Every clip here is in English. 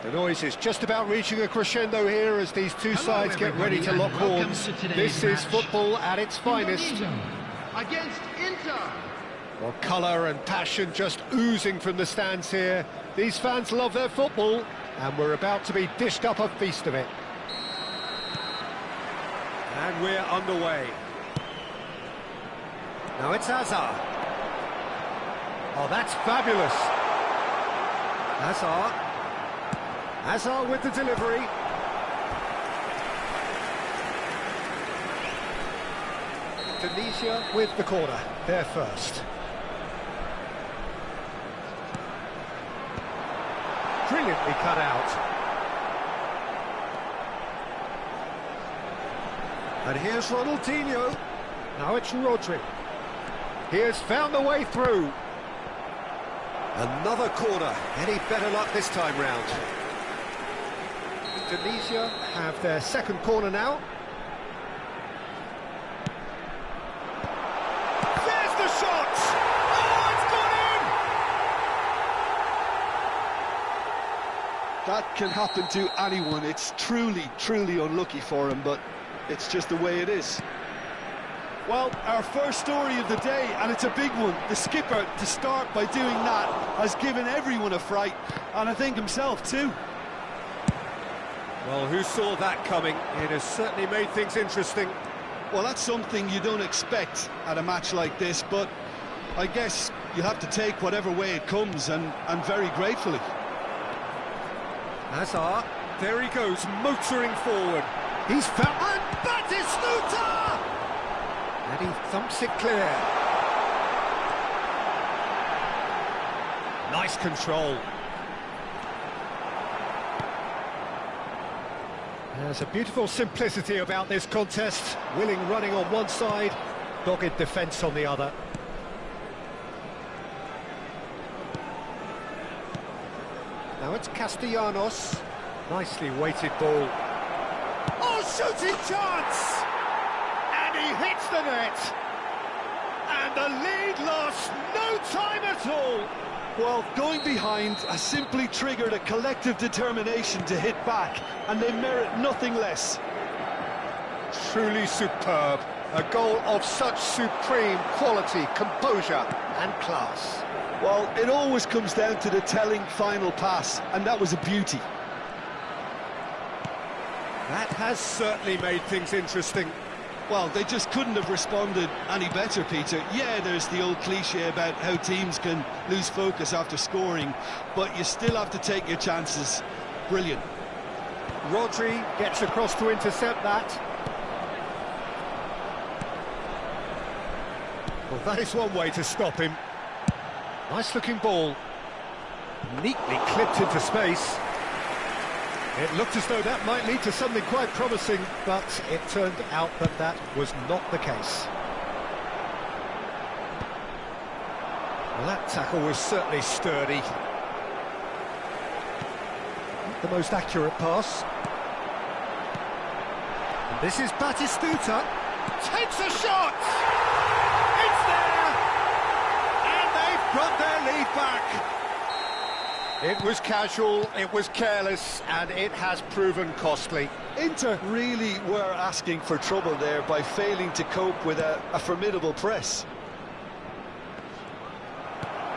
The noise is just about reaching a crescendo here as these two sides get ready to lock horns. This is football at its finest. Against Inter. Well, colour and passion just oozing from the stands here. These fans love their football, and we're about to be dished up a feast of it. And we're underway. Now it's Hazard. Oh, that's fabulous. Hazard with the delivery. Tunisia with the corner, there first. Brilliantly cut out. And here's Ronaldinho. Now it's Rodri. He has found the way through. Another corner. Any better luck this time round? Tunisia have their second corner now. There's the shot! Oh, it's gone in! That can happen to anyone. It's truly unlucky for him, but it's just the way it is. Well, our first story of the day, and it's a big one. The skipper, to start by doing that, has given everyone a fright, and I think himself too. Well, who saw that coming? It has certainly made things interesting. Well, that's something you don't expect at a match like this, but I guess you have to take whatever way it comes, and very gratefully. Hazard, there he goes, motoring forward. He's found... And Batistuta! And he thumps it clear. Nice control. There's a beautiful simplicity about this contest. Willing running on one side, dogged defence on the other. Now it's Castellanos. Nicely weighted ball. Oh, shooting chance! And he hits the net. And the lead lost no time at all. Well, going behind has simply triggered a collective determination to hit back, and they merit nothing less. Truly superb. A goal of such supreme quality, composure and class. Well, it always comes down to the telling final pass, and that was a beauty. That has certainly made things interesting. Well, they just couldn't have responded any better, Peter. Yeah, there's the old cliche about how teams can lose focus after scoring, but you still have to take your chances. Brilliant. Rodri gets across to intercept that. Well, that is one way to stop him. Nice-looking ball. Neatly clipped into space. It looked as though that might lead to something quite promising, but it turned out that that was not the case. Well, that tackle was certainly sturdy. Not the most accurate pass. And this is Batistuta. Takes a shot! It's there! And they've got their lead back. It was casual, it was careless, and it has proven costly. Inter really were asking for trouble there by failing to cope with a formidable press.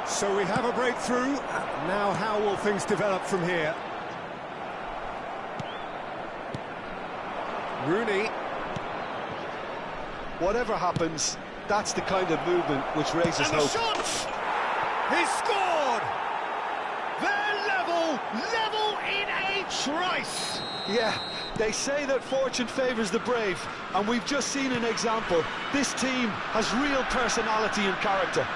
So we have a breakthrough. Now how will things develop from here? Rooney. Whatever happens, that's the kind of movement which raises and hope. And the shot! He's scored! They're level in a trice! Yeah, they say that fortune favours the brave, and we've just seen an example. This team has real personality and character.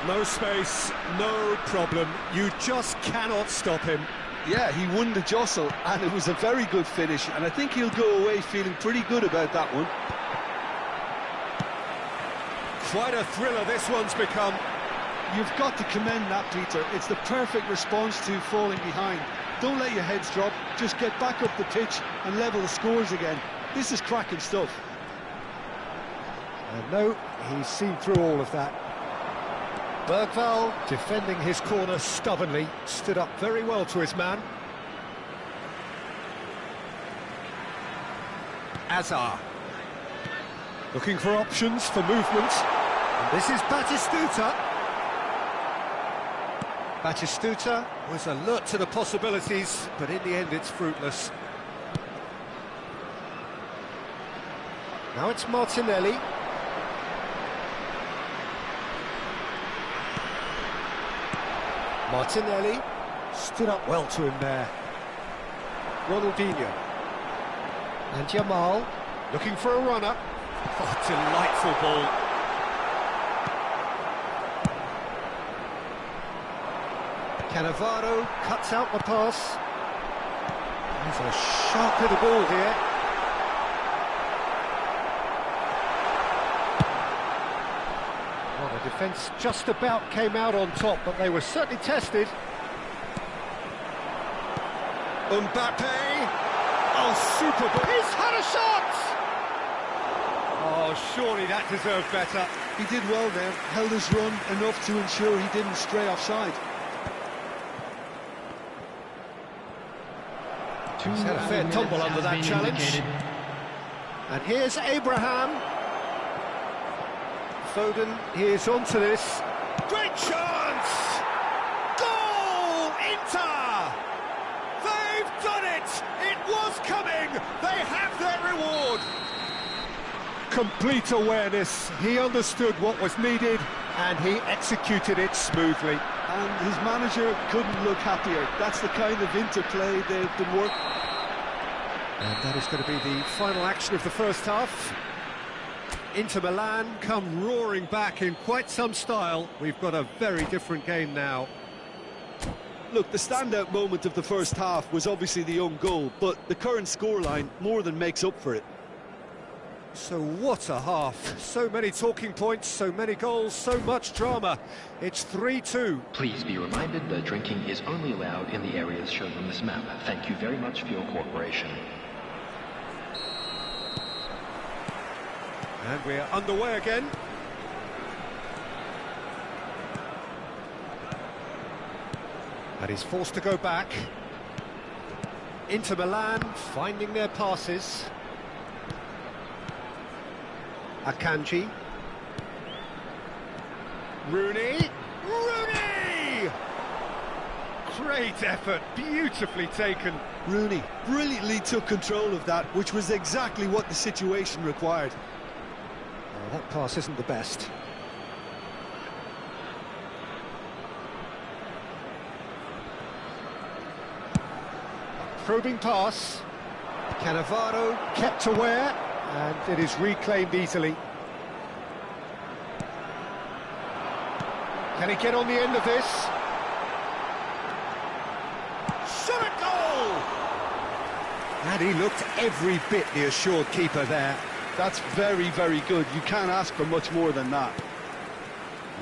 No space, no problem. You just cannot stop him. Yeah, he won the jostle, and it was a very good finish, and I think he'll go away feeling pretty good about that one. Quite a thriller this one's become. You've got to commend that, Peter. It's the perfect response to falling behind. Don't let your heads drop, just get back up the pitch and level the scores again. This is cracking stuff. And no, he's seen through all of that. Bergvall defending his corner stubbornly, stood up very well to his man. Azar. Looking for options for movement. And this is Batistuta. Batistuta was alert to the possibilities, but in the end it's fruitless. Now it's Martinelli. Martinelli stood up well to him there. Ronaldinho. And Jamal looking for a runner. Oh, delightful ball. Cannavaro cuts out the pass. There's a sharp little ball here. Well, the defence just about came out on top, but they were certainly tested. Mbappe. Oh, super ball. He's had a shot! Oh, surely that deserved better. He did well there, held his run enough to ensure he didn't stray offside. He's had a fair tumble under that challenge. And here's Abraham. Foden, here's onto this. Great chance! Goal! Inter! They've done it! It was coming! They have their reward! Complete awareness. He understood what was needed and he executed it smoothly. And his manager couldn't look happier. That's the kind of interplay they've been working. And that is going to be the final action of the first half. Inter Milan come roaring back in quite some style. We've got a very different game now. Look, the standout moment of the first half was obviously the own goal, but the current scoreline more than makes up for it. So what a half. So many talking points, so many goals, so much drama. It's 3-2. Please be reminded that drinking is only allowed in the areas shown on this map. Thank you very much for your cooperation. And we're underway again. And he's forced to go back. Inter Milan finding their passes. Akanji. Rooney. Rooney! Great effort, beautifully taken. Rooney brilliantly took control of that, which was exactly what the situation required. Oh, that pass isn't the best. Probing pass. Cannavaro kept aware, and it is reclaimed easily. Can he get on the end of this? Shot at goal! And he looked every bit the assured keeper there. That's very, very good. You can't ask for much more than that.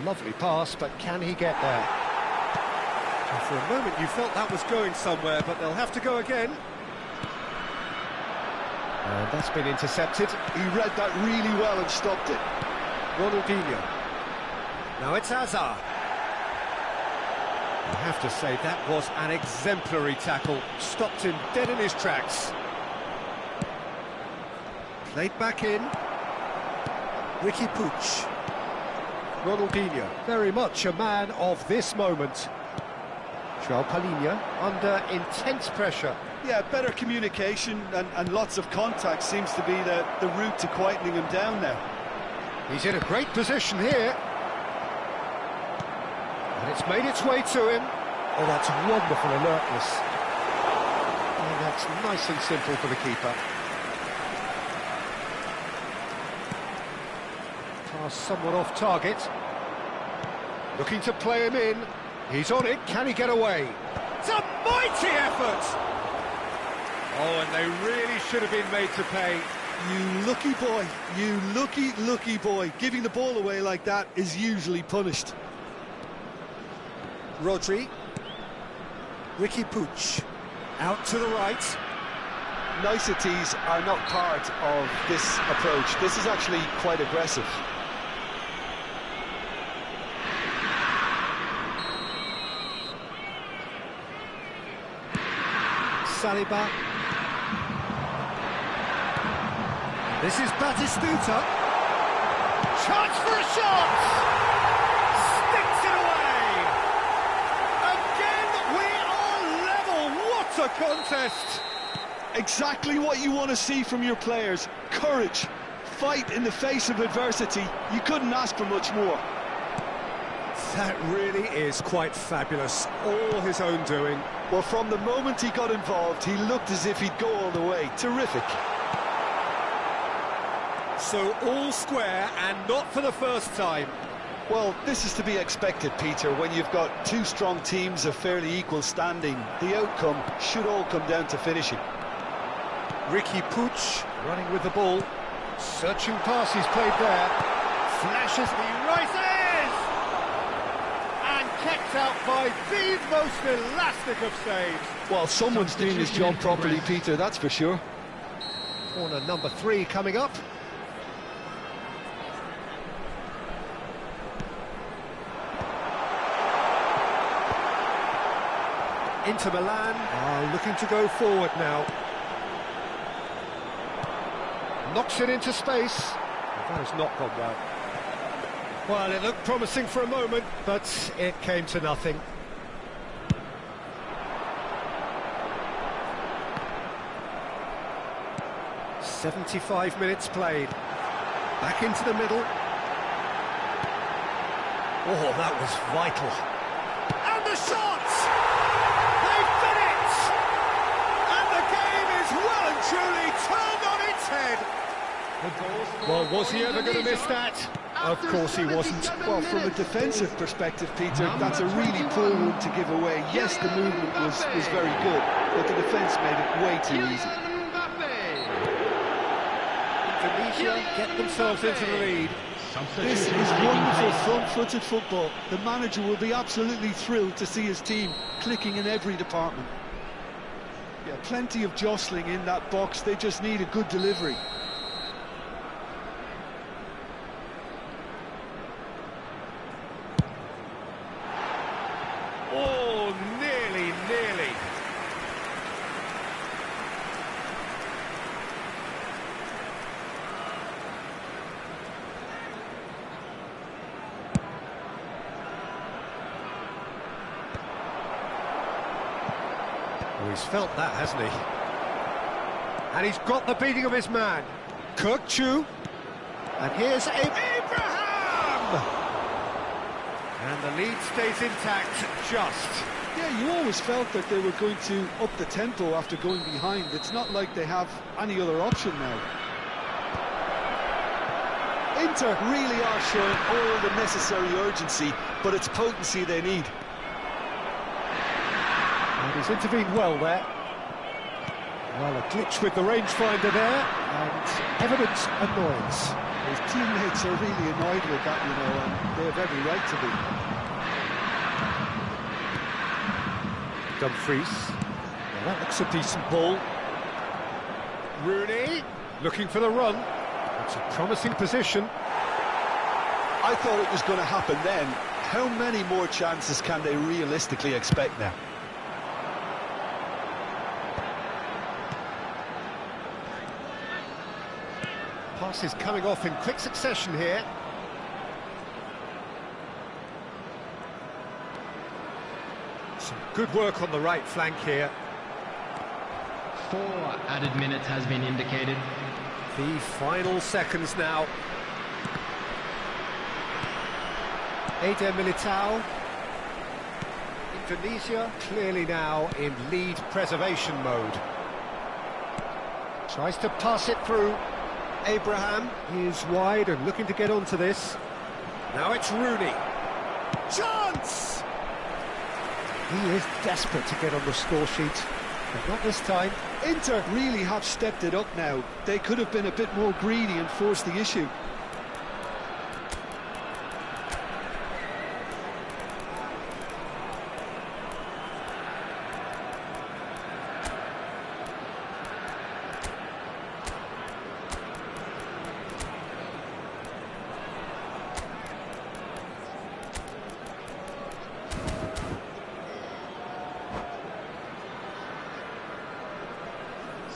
Lovely pass, but can he get there? And for a moment you felt that was going somewhere, but they'll have to go again. And that's been intercepted. He read that really well and stopped it. Ronaldinho. Now it's Azar. I have to say that was an exemplary tackle. Stopped him dead in his tracks. Played back in. Ricky Puig. Ronaldinho, very much a man of this moment. João Palhinha under intense pressure. Yeah, better communication and lots of contact seems to be the route to quietening him down now. He's in a great position here. And it's made its way to him. Oh, that's wonderful alertness. And that's nice and simple for the keeper. Pass somewhat off target. Looking to play him in. He's on it. Can he get away? It's a mighty effort! Oh, and they really should have been made to pay. You lucky boy. You lucky boy. Giving the ball away like that is usually punished. Rodri. Ricky Puig. Out to the right. Niceties are not part of this approach. This is actually quite aggressive. Saliba. This is Batistuta. Chance for a shot! Sticks it away! Again, we are level! What a contest! Exactly what you want to see from your players. Courage, fight in the face of adversity. You couldn't ask for much more. That really is quite fabulous. All his own doing. Well, from the moment he got involved, he looked as if he'd go all the way. Terrific. So all square, and not for the first time. Well, this is to be expected, Peter, when you've got two strong teams of fairly equal standing. The outcome should all come down to finishing. Ricky Puig running with the ball. Searching pass, he's played there. Flashes, he rises! And kept out by the most elastic of saves. Well, someone's doing his job properly, Peter, that's for sure. Corner number 3 coming up. Inter Milan are looking to go forward now. Knocks it into space. That has not gone well. Well, it looked promising for a moment, but it came to nothing. "75 minutes played. Back into the middle. Oh, that was vital. And the shot! They've done it! And the game is well and truly turned on its head. Well, was he ever going to miss that? Of course he wasn't. Well, from a defensive perspective, Peter, that's a really poor one to give away. Yes, the movement was very good, but the defence made it way too easy. Divisi get themselves into the lead. This is wonderful front-footed football. The manager will be absolutely thrilled to see his team clicking in every department. Yeah, plenty of jostling in that box. They just need a good delivery. Oh, nearly. Oh, he's felt that, hasn't he? And he's got the beating of his man. Kirkchu. And here's Abraham! And the lead stays intact, just. Yeah, you always felt that they were going to up the tempo after going behind. It's not like they have any other option now. Inter really are showing all the necessary urgency, but it's potency they need. And he's intervened well there. Well, a glitch with the rangefinder there, and evident annoyance. His teammates are really annoyed with that, you know, and they have every right to be. Dumfries. Well, that looks a decent ball. Rooney, looking for the run. It's a promising position. I thought it was going to happen then. How many more chances can they realistically expect now? Passes coming off in quick succession here. Some good work on the right flank here. 4 added minutes has been indicated. The final seconds now. Eder Militao. Indonesia clearly now in lead preservation mode. Tries to pass it through. Abraham is wide and looking to get onto this. Now it's Rooney. Chance! He is desperate to get on the score sheet, but not this time. Inter really have stepped it up now. They could have been a bit more greedy and forced the issue.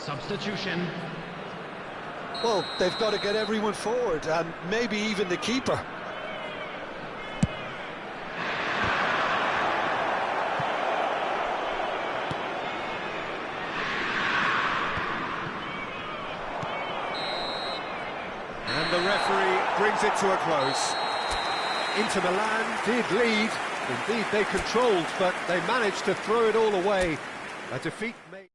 Substitution. Well, they've got to get everyone forward, and maybe even the keeper. And the referee brings it to a close. Inter Milan did lead. Indeed, they controlled, but they managed to throw it all away. A defeat made...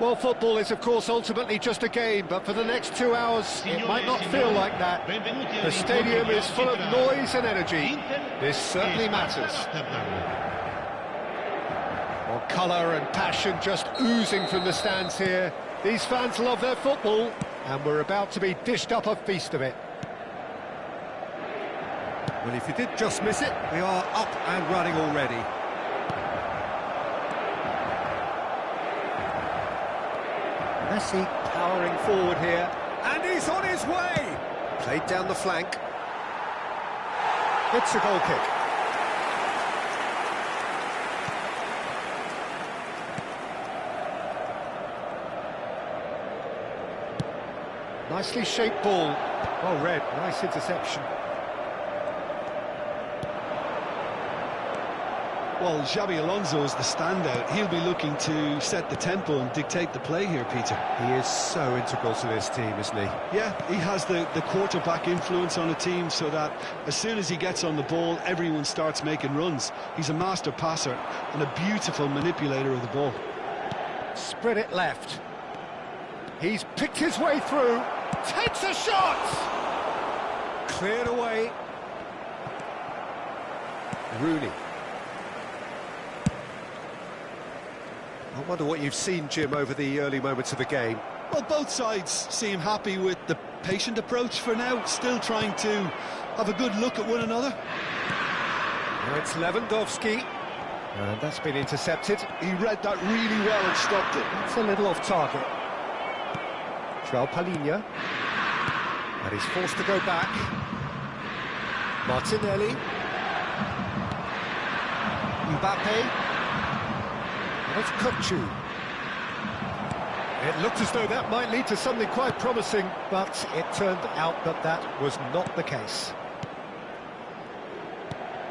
Well, football is, of course, ultimately just a game, but for the next 2 hours, it might not feel like that. The stadium is full of noise and energy. This certainly matters. Well, colour and passion just oozing from the stands here. These fans love their football, and we're about to be dished up a feast of it. Well, if you did just miss it, we are up and running already. Messi powering forward here, and he's on his way! Played down the flank. It's a goal kick. Nicely shaped ball. Well read, nice interception. Well, Xabi Alonso is the standout. He'll be looking to set the tempo and dictate the play here, Peter. He is so integral to this team, isn't he? Yeah, he has the quarterback influence on a team so that as soon as he gets on the ball, everyone starts making runs. He's a master passer and a beautiful manipulator of the ball. Spread it left. He's picked his way through. Takes a shot! Cleared away. Rooney. I wonder what you've seen, Jim, over the early moments of the game. Well, both sides seem happy with the patient approach for now, still trying to have a good look at one another. Now it's Lewandowski, and that's been intercepted. He read that really well and stopped it. It's a little off target. João Palhinha, and he's forced to go back. Martinelli. Mbappe. That's Kukçu. It looked as though that might lead to something quite promising, but it turned out that that was not the case.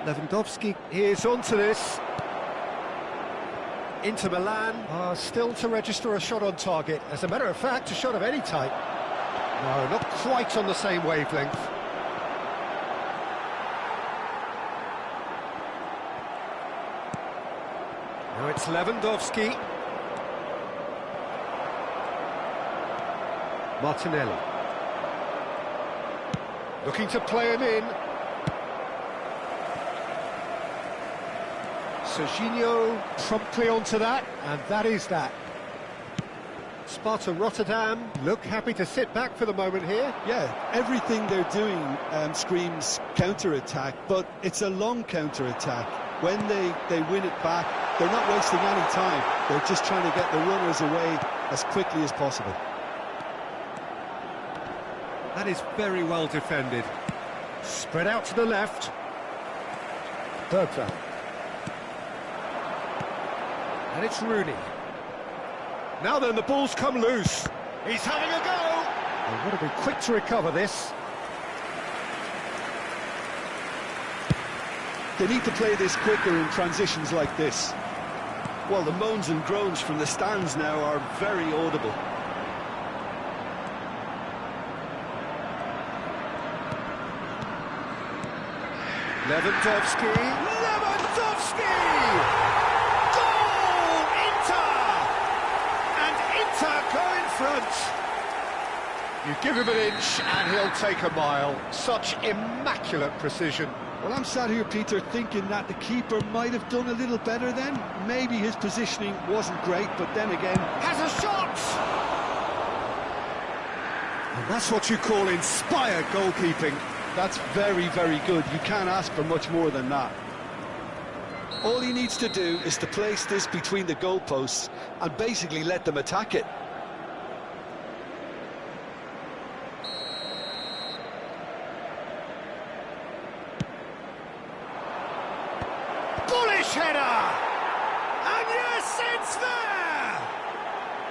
Lewandowski is onto this. Inter Milan are still to register a shot on target. As a matter of fact, a shot of any type. No, not quite on the same wavelength. Now it's Lewandowski. Martinelli. Looking to play him in. Serginho promptly onto that, and that is that. Sparta Rotterdam look happy to sit back for the moment here. Yeah, everything they're doing screams counter-attack, but it's a long counter-attack. When they win it back, they're not wasting any time. They're just trying to get the runners away as quickly as possible. That is very well defended. Spread out to the left. Bergveld. And it's Rooney. Now then, the ball's come loose. He's having a go. They've got to be quick to recover this. They need to play this quicker in transitions like this. Well, the moans and groans from the stands now are very audible. Lewandowski. Lewandowski! Goal! Inter! And Inter go in front. You give him an inch and he'll take a mile. Such immaculate precision. Well, I'm sat here, Peter, thinking that the keeper might have done a little better then. Maybe his positioning wasn't great, but then again... Has a shot! And that's what you call inspired goalkeeping. That's very, very good. You can't ask for much more than that. All he needs to do is to place this between the goalposts and basically let them attack it. Bullish header! And yes, it's there!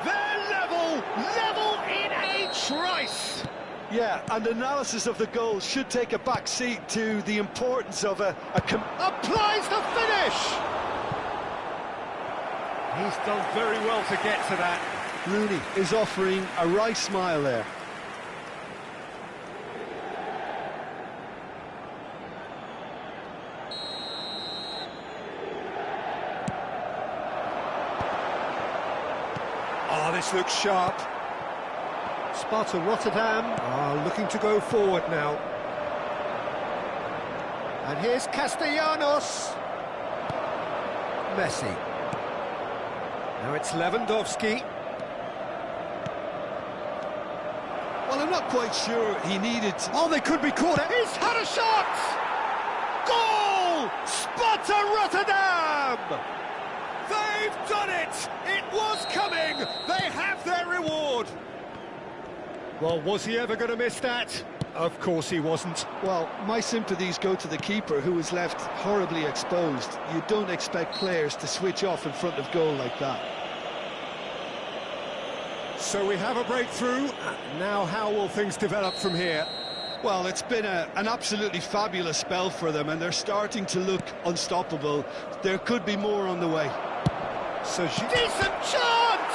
They're level in a trice! Yeah, and analysis of the goal should take a back seat to the importance of applies the finish! He's done very well to get to that. Rooney is offering a wry smile there. Oh, this looks sharp. Sparta Rotterdam are looking to go forward now. And here's Castellanos. Messi. Now it's Lewandowski. Well, I'm not quite sure he needed... Oh, they could be caught. He's had a shot! Goal! Sparta Rotterdam! They've done it! It was coming! They have their reward! Well, was he ever going to miss that? Of course he wasn't. Well, my sympathies go to the keeper, who was left horribly exposed. You don't expect players to switch off in front of goal like that. So we have a breakthrough. Now how will things develop from here? Well, it's been an absolutely fabulous spell for them, and they're starting to look unstoppable. There could be more on the way. So decent chance!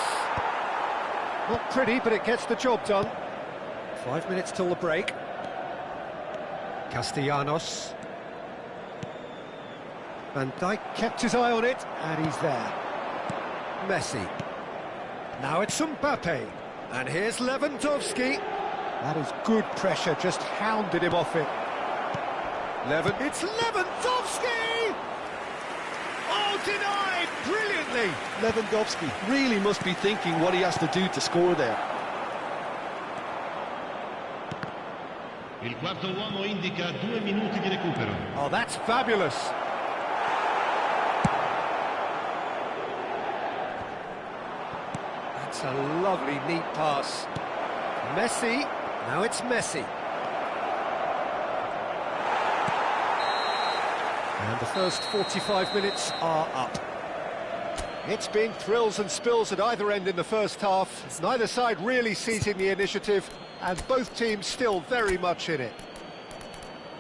Not pretty, but it gets the job done. 5 minutes till the break. Castellanos. Van Dijk kept his eye on it, and he's there. Messi. Now it's Mbappe. And here's Lewandowski. That is good pressure, just hounded him off it. It's Lewandowski! Oh, denied brilliantly! Lewandowski really must be thinking what he has to do to score there. Il quarto uomo indica 2 minuti di recupero. Oh, that's fabulous. That's a lovely, neat pass. Messi. Now it's Messi. And the first 45 minutes are up. It's been thrills and spills at either end in the first half. Neither side really seizing the initiative, and both teams still very much in it.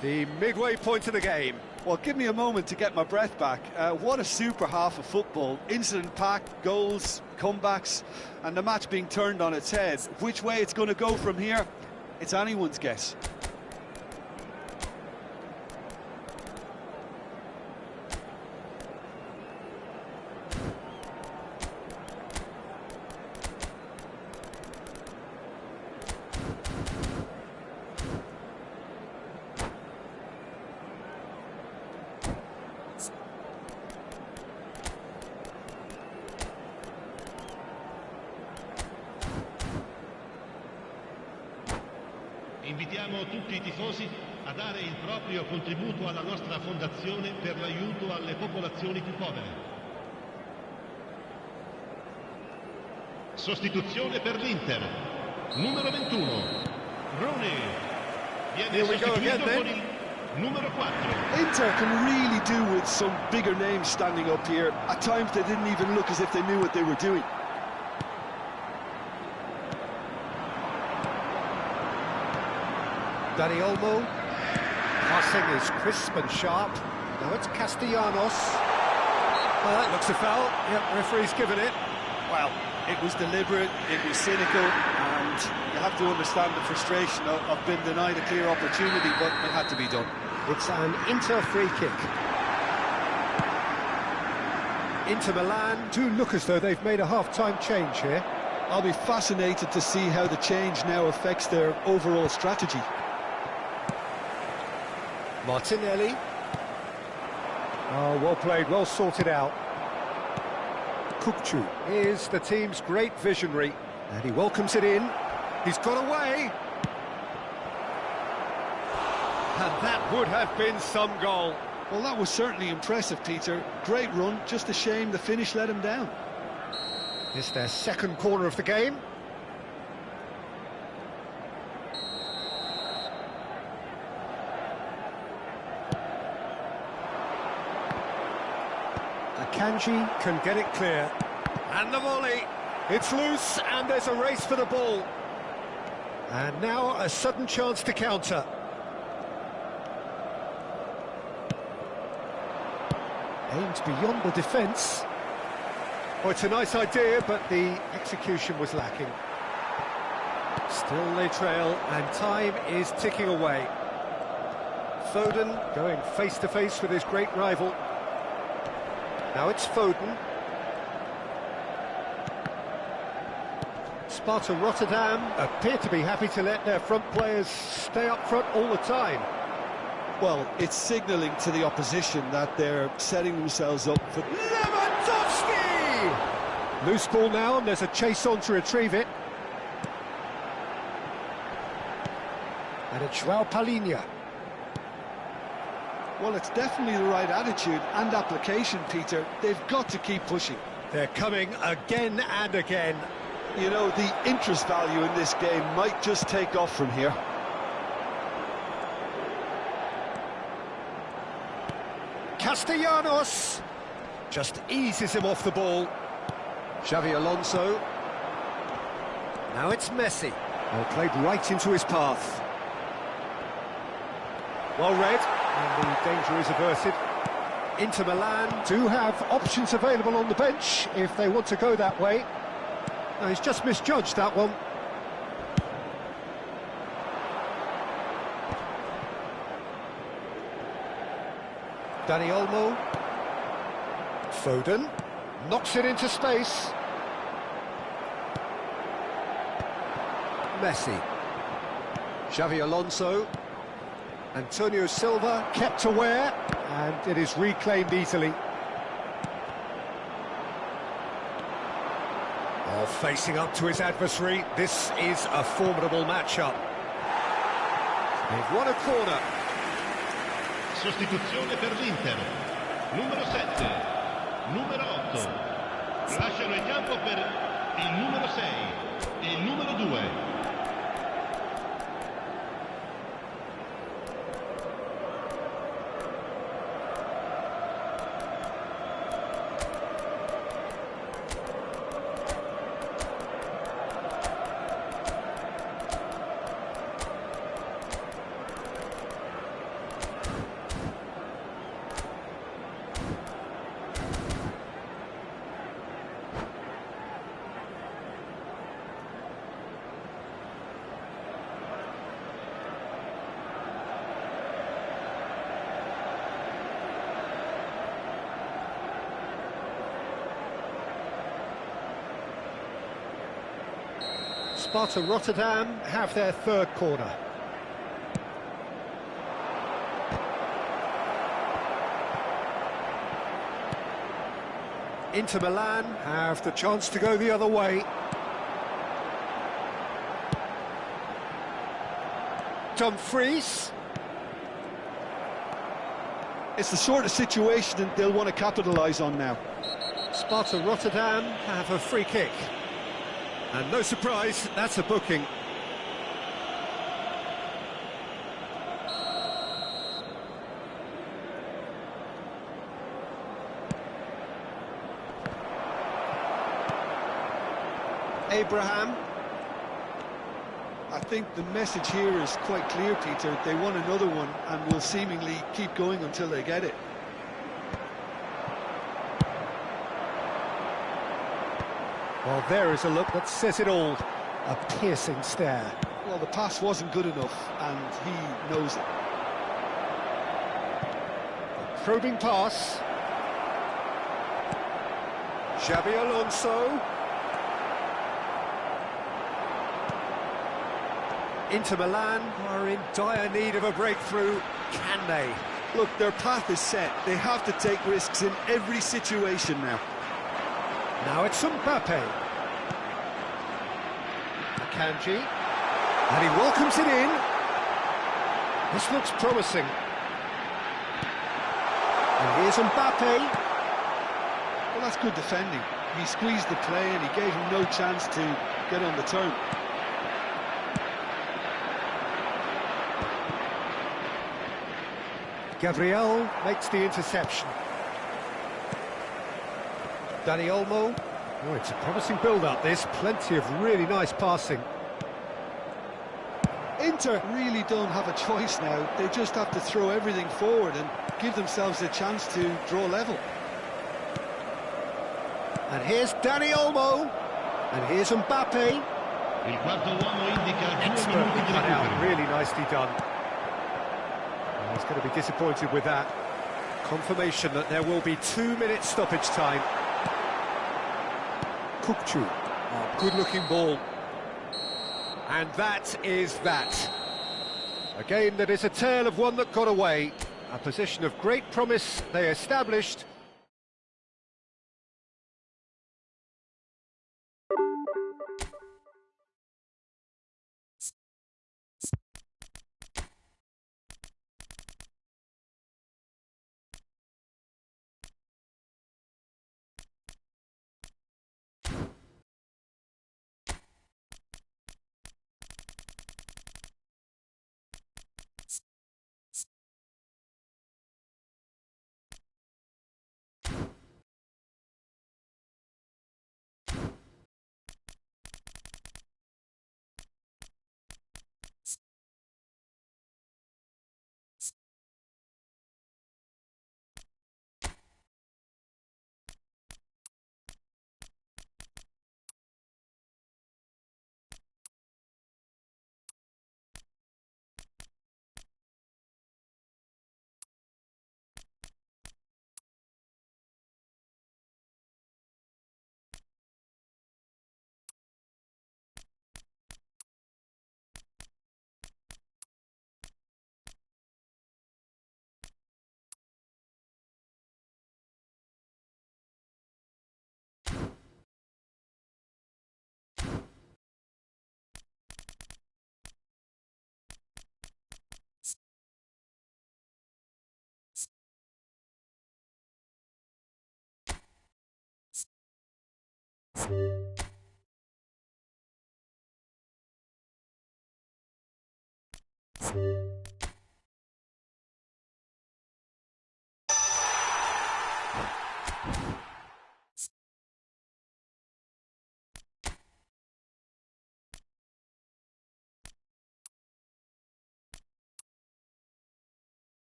The midway point of the game. Well, give me a moment to get my breath back. What a super half of football. Incident-packed, goals, comebacks, and the match being turned on its head. Which way it's going to go from here, it's anyone's guess. Invitiamo tutti i tifosi a dare il proprio contributo alla nostra fondazione per l'aiuto alle popolazioni più povere. Sostituzione per l'Inter. Numero 21. Rooney. Viene sostituito con il numero 4. Inter can really do with some bigger names standing up here. At times they didn't even look as if they knew what they were doing. Dani Olmo. Passing is crisp and sharp. Now it's Castellanos. Well, that looks a foul. Yep, referee's given it. Well, it was deliberate, it was cynical, and you have to understand the frustration of being denied a clear opportunity, but it had to be done. It's an Inter free kick. Inter Milan do look as though they've made a half-time change here. I'll be fascinated to see how the change now affects their overall strategy. Martinelli. Oh, well played, well sorted out. Kukçu is the team's great visionary, and he welcomes it in. He's got away. And that would have been some goal. Well, that was certainly impressive, Peter. Great run, just a shame the finish let him down. It's their second corner of the game. Akanji can get it clear. And the volley. It's loose, and there's a race for the ball. And now a sudden chance to counter. Aimed beyond the defence. Oh, it's a nice idea, but the execution was lacking. Still they trail, and time is ticking away. Foden going face-to-face with his great rival. Now it's Foden. Sparta Rotterdam appear to be happy to let their front players stay up front all the time. Well, it's signalling to the opposition that they're setting themselves up for... Lewandowski! Loose ball now, and there's a chase on to retrieve it. And it's João Palhinha. Well, it's definitely the right attitude and application, Peter. They've got to keep pushing. They're coming again and again. You know, the interest value in this game might just take off from here. Castellanos just eases him off the ball. Xavi Alonso. Now it's Messi. Well, played right into his path. Well read, and the danger is averted. Inter Milan do have options available on the bench if they want to go that way. No, he's just misjudged that one. Dani Olmo. Foden knocks it into space. Messi. Xavi Alonso. Antonio Silva kept aware, and it is reclaimed easily. Oh, facing up to his adversary, this is a formidable matchup. They've won a corner. Sostituzione per l'Inter. Numero 7, numero 8. Lasciano il campo per il numero 6 e il numero 2. Sparta Rotterdam have their third corner. Inter Milan have the chance to go the other way. Dumfries. It's the sort of situation that they'll want to capitalise on now. Sparta Rotterdam have a free kick. And no surprise, that's a booking. Abraham. I think the message here is quite clear, Peter. They want another one and will seemingly keep going until they get it. Well, there is a look that says it all. A piercing stare. Well, the pass wasn't good enough, and he knows it. A probing pass. Xabi Alonso. Inter Milan are in dire need of a breakthrough. Can they? Look, their path is set. They have to take risks in every situation now. Now it's Mbappe. Akanji. And he welcomes it in. This looks promising. And here's Mbappe. Well, that's good defending. He squeezed the play and he gave him no chance to get on the turn. Gabriel makes the interception. Dani Olmo. Oh, it's a promising build-up, this. Plenty of really nice passing. Inter really don't have a choice now. They just have to throw everything forward and give themselves a chance to draw level. And here's Dani Olmo. And here's Mbappe. Il quarto uomo indica 2 Expertly minuti di cut out, recupero. really nicely done. He's going to be disappointed with that. Confirmation that there will be 2 minutes stoppage time. Kukçu. Oh, good-looking ball. And that is that. A game that is a tale of one that got away. A position of great promise they established.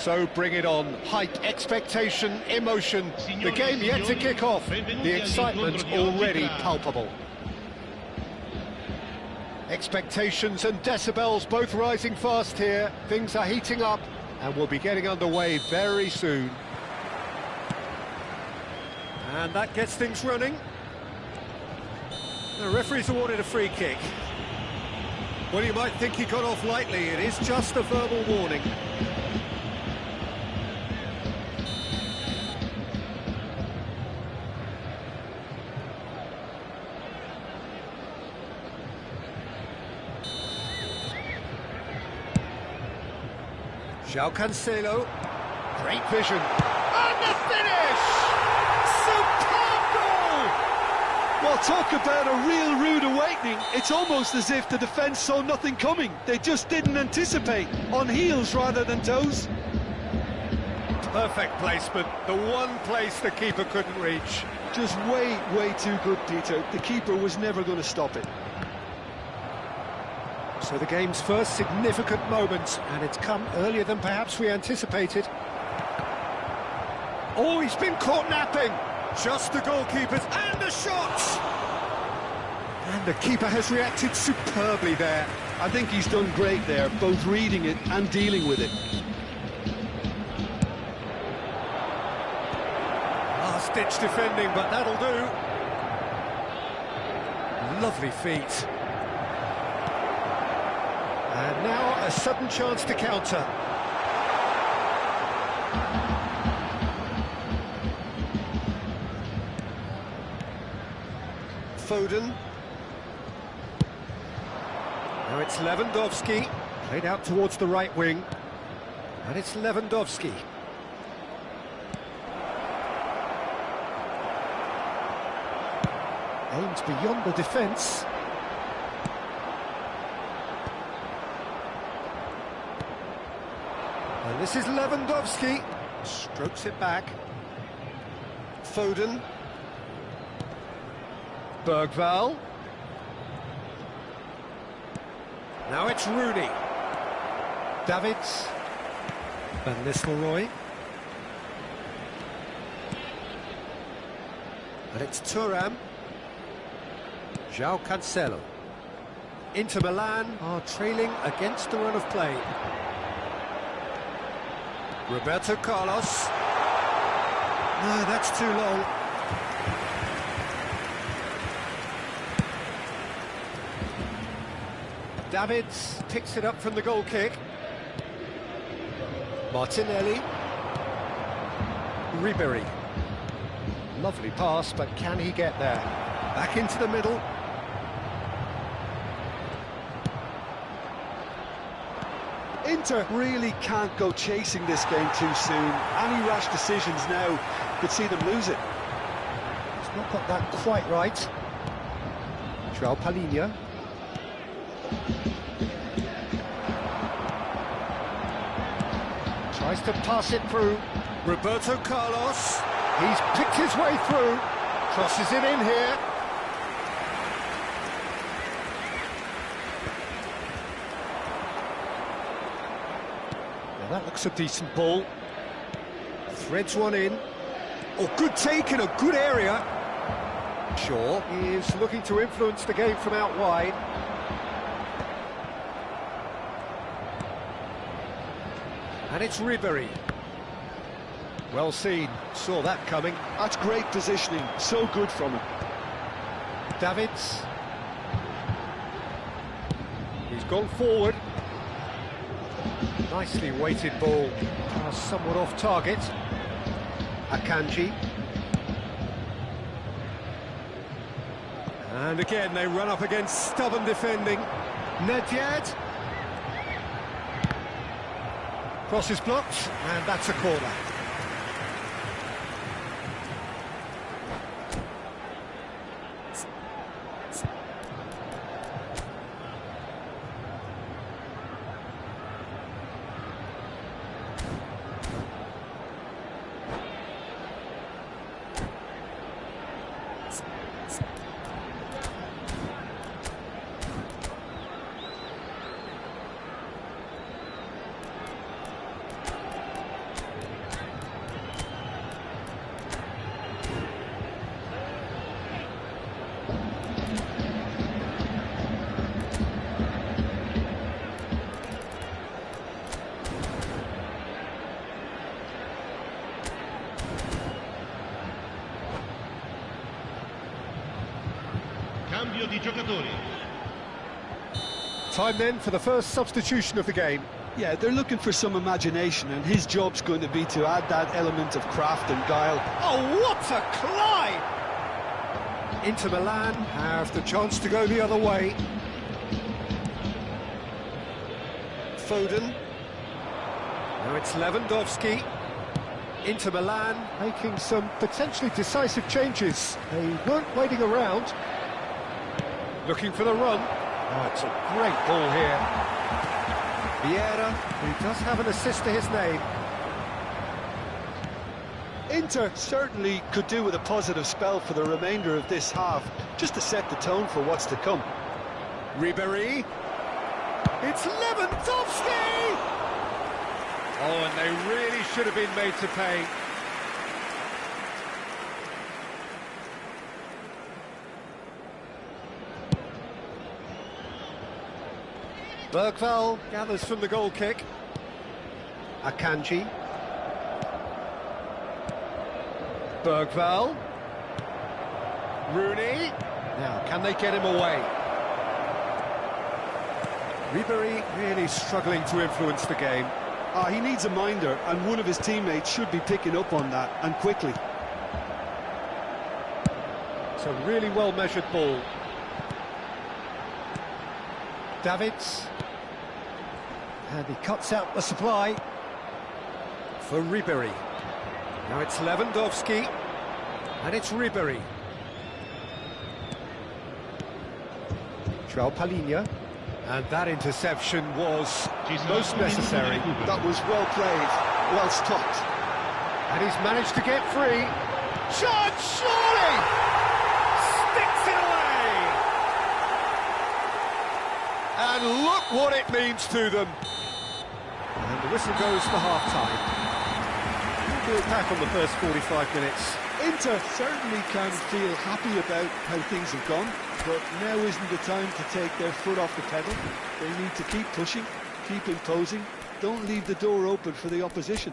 So bring it on. Hype, expectation, emotion. The game yet to kick off. The excitement already palpable. Expectations and decibels both rising fast here. Things are heating up and we'll be getting underway very soon. And that gets things running. The referee's awarded a free kick. Well, you might think he got off lightly. It is just a verbal warning. João Cancelo, great vision, and the finish! Superb goal! Well, talk about a real rude awakening. It's almost as if the defence saw nothing coming. They just didn't anticipate, on heels rather than toes. Perfect placement, the one place the keeper couldn't reach. Just way too good, Peter. The keeper was never going to stop it. So the game's first significant moment, and it's come earlier than perhaps we anticipated. Oh, he's been caught napping! Just the goalkeepers, and the shots! And the keeper has reacted superbly there. I think he's done great there, both reading it and dealing with it. Last-ditch defending, but that'll do. Lovely feet. And now a sudden chance to counter. Foden. Now it's Lewandowski. Played out towards the right wing. And it's Lewandowski. Aims beyond the defence. And this is Lewandowski. Strokes it back. Foden. Bergvall. Now it's Rooney. Davids. Van Nistelrooy. And it's Thuram. João Cancelo. Inter Milan are trailing against the run of play. Roberto Carlos. No, that's too long. Davids picks it up from the goal kick. Martinelli. Ribery. Lovely pass, but can he get there? Back into the middle. Inter really can't go chasing this game too soon. Any rash decisions now could see them lose it. He's not got that quite right. João Palhinha. Tries to pass it through. Roberto Carlos. He's picked his way through. Crosses it in here. That looks a decent ball. Threads one in. Oh, good take in a good area. Shaw is looking to influence the game from out wide. And it's Ribery. Well seen, saw that coming. That's great positioning, so good from him. Davids. He's gone forward. Nicely weighted ball, somewhat off target. Akanji. And again they run up against stubborn defending. Nedved. Cross is blocked, and that's a corner. cambio di giocatori. Time then for the first substitution of the game. Yeah, they're looking for some imagination, and his job's going to be to add that element of craft and guile. Oh, what a climb! Inter Milan have the chance to go the other way. Foden. Now it's Lewandowski. Inter Milan making some potentially decisive changes. They weren't waiting around. Looking for the run. Oh, it's a great ball here. Vieira, who does have an assist to his name. Inter certainly could do with a positive spell for the remainder of this half, just to set the tone for what's to come. Ribéry. It's Lewandowski! Oh, and they really should have been made to pay. Bergvall gathers from the goal kick. Akanji. Bergvall. Rooney. Now, can they get him away? Ribéry really struggling to influence the game. He needs a minder, and one of his teammates should be picking up on that, and quickly. It's a really well-measured ball. Davids. And he cuts out the supply for Ribéry. Now it's Lewandowski, and it's Ribéry. João Palhinha. And that interception was most necessary. That was well played, well stopped. And he's managed to get free. Shot, surely! Sticks it away! And look what it means to them. And the whistle goes for half-time. We'll look back on the first 45 minutes. Inter certainly can feel happy about how things have gone, but now isn't the time to take their foot off the pedal. They need to keep pushing, keep imposing, don't leave the door open for the opposition.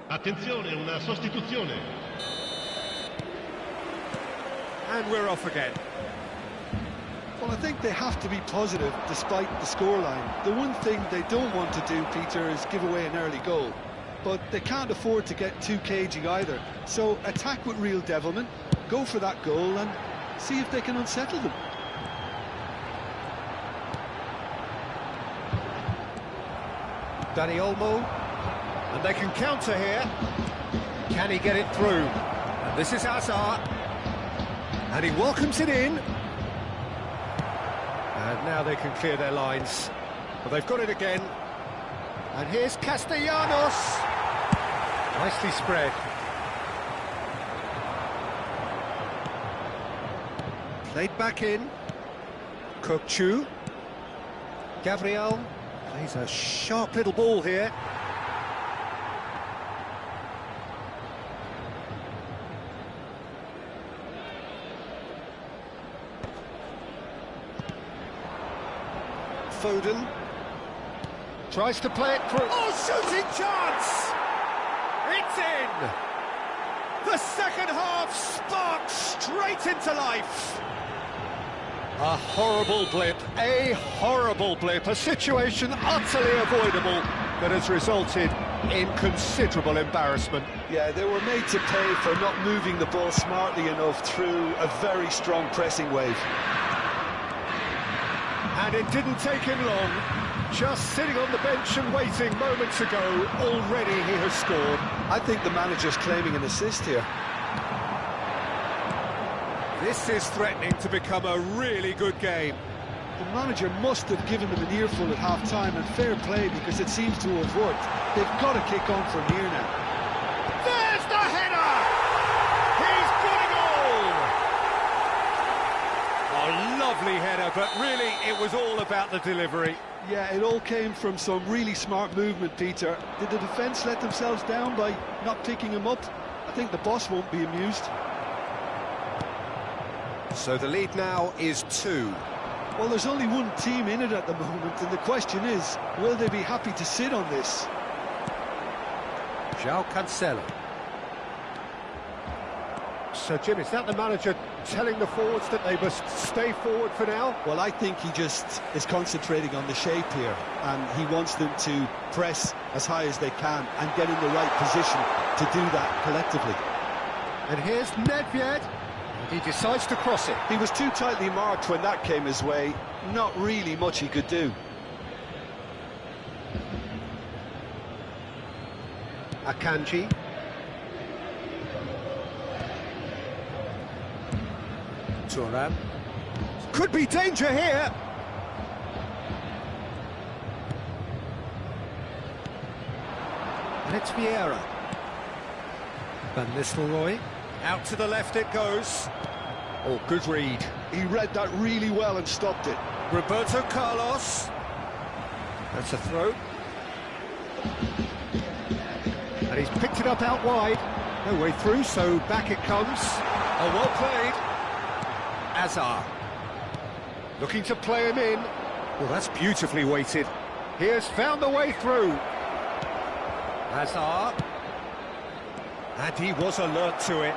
Attenzione, una sostituzione. And we're off again. Well, I think they have to be positive despite the scoreline. The one thing they don't want to do, Peter, is give away an early goal. But they can't afford to get too cagey either. So attack with real devilment, go for that goal and see if they can unsettle them. Dani Olmo. And they can counter here. Can he get it through? And this is Hazard. And he welcomes it in. And now they can clear their lines. But they've got it again. And here's Castellanos. Nicely spread. Played back in. Kokchu. Gabriel plays a sharp little ball here. Foden tries to play it through. Oh, shooting chance! It's in! The second half sparks straight into life. A horrible blip, a situation utterly avoidable that has resulted in considerable embarrassment. Yeah, they were made to pay for not moving the ball smartly enough through a very strong pressing wave. And it didn't take him long. Just sitting on the bench and waiting moments ago, already he has scored. I think the manager's claiming an assist here. This is threatening to become a really good game. The manager must have given them an earful at half-time, and fair play because it seems to have worked. They've got to kick on from here now. There's the header! lovely header, but really it was all about the delivery. Yeah, it all came from some really smart movement, Peter. Did the defence let themselves down by not picking him up? I think the boss won't be amused. So the lead now is 2. Well, there's only one team in it at the moment, and the question is, will they be happy to sit on this? João Cancelo. So, Jim, is that the manager telling the forwards that they must stay forward for now? Well, I think he just is concentrating on the shape here, and he wants them to press as high as they can and get in the right position to do that collectively. And here's Nedved. He decides to cross it. He was too tightly marked when that came his way. Not really much he could do. Akanji. Thuram. Could be danger here. And it's Vieira. Van Nistelrooy. Out to the left it goes. Oh, good read. He read that really well and stopped it. Roberto Carlos. That's a throw. And he's picked it up out wide. No way through, so back it comes. Oh, well played. Azar. Looking to play him in. Well, that's beautifully weighted. He has found the way through. Azar. And he was alert to it.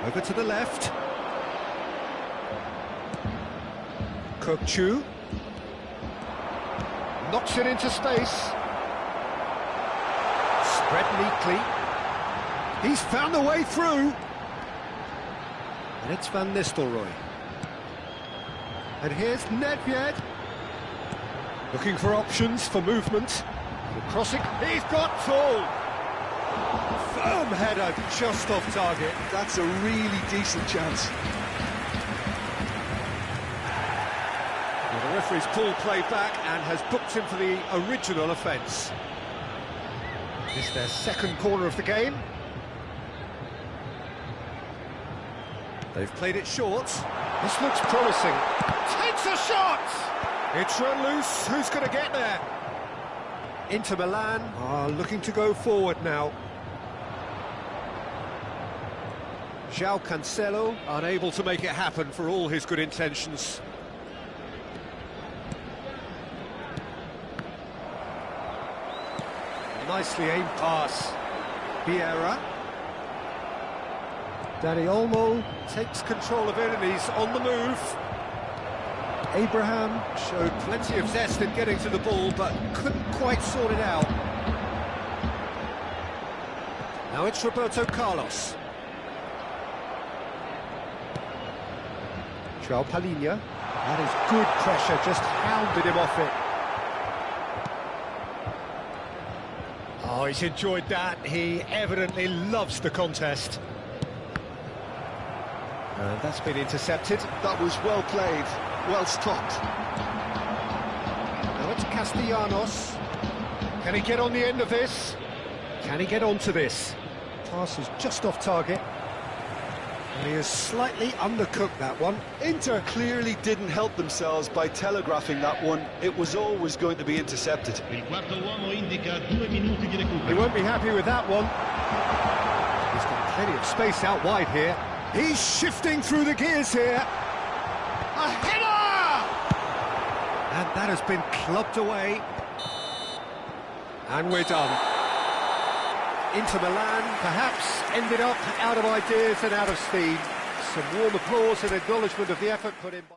Over to the left. Kokchu. Knocks it into space. Spread neatly. He's found the way through. And it's Van Nistelrooy. And here's Nedved. Looking for options for movement. The crossing. He's got tall. Firm header just off target. That's a really decent chance. Well, the referee's pulled play back and has booked him for the original offence. It's their second corner of the game. They've played it short. This looks promising. Takes a shot! It's run loose. Who's going to get there? Inter Milan are looking to go forward now. João Cancelo unable to make it happen for all his good intentions. Nicely aimed pass. Vieira. Dani Olmo takes control of it and he's on the move. Abraham showed plenty of zest in getting to the ball but couldn't quite sort it out. Now it's Roberto Carlos. João Palhinha. That is good pressure, just hounded him off it. Oh, he's enjoyed that. He evidently loves the contest. And that's been intercepted. That was well played, well stopped. Now it's Castellanos. Can he get on the end of this? Can he get onto this? Pass is just off target. And he has slightly undercooked that one. Inter clearly didn't help themselves by telegraphing that one. It was always going to be intercepted. Il quarto uomo indica 2 minuti di recupero. He won't be happy with that one. He's got plenty of space out wide here. He's shifting through the gears here. A header! And that has been clubbed away. And we're done. Inter Milan perhaps ended up out of ideas and out of steam. Some warm applause and acknowledgement of the effort put in by...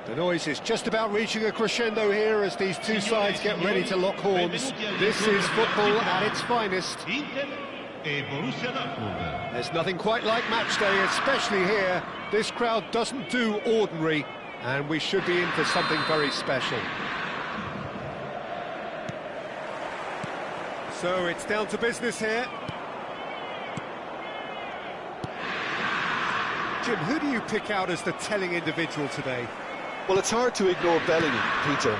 The noise is just about reaching a crescendo here as these two sides get ready to lock horns. This is football at its finest. There's nothing quite like match day, especially here. This crowd doesn't do ordinary, and we should be in for something very special. So it's down to business here. Jim, who do you pick out as the telling individual today? Well, it's hard to ignore Bellingham, Peter,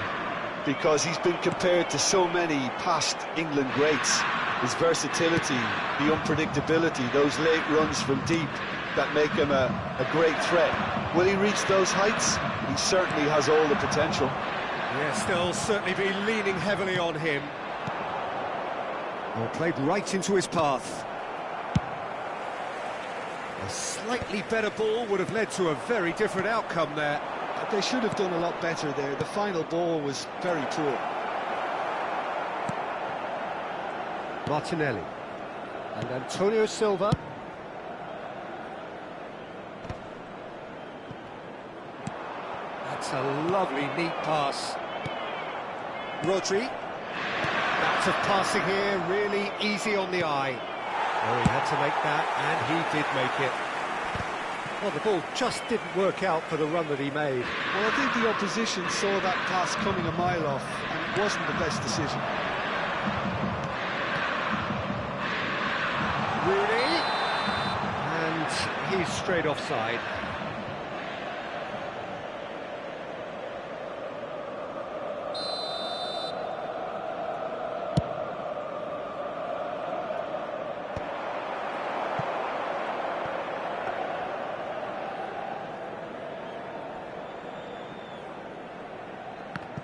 because he's been compared to so many past England greats. His versatility, the unpredictability, those late runs from deep that make him a great threat. Will he reach those heights? He certainly has all the potential. Yes, they'll certainly be leaning heavily on him. Well, played right into his path. A slightly better ball would have led to a very different outcome there. They should have done a lot better there. The final ball was very poor. Martinelli and Antonio Silva. That's a lovely, neat pass. Rodri. Bouts of passing here, really easy on the eye. Oh, he had to make that, and he did make it. Well, the ball just didn't work out for the run that he made. Well, I think the opposition saw that pass coming a mile off, and it wasn't the best decision. Rooney, and he's straight offside.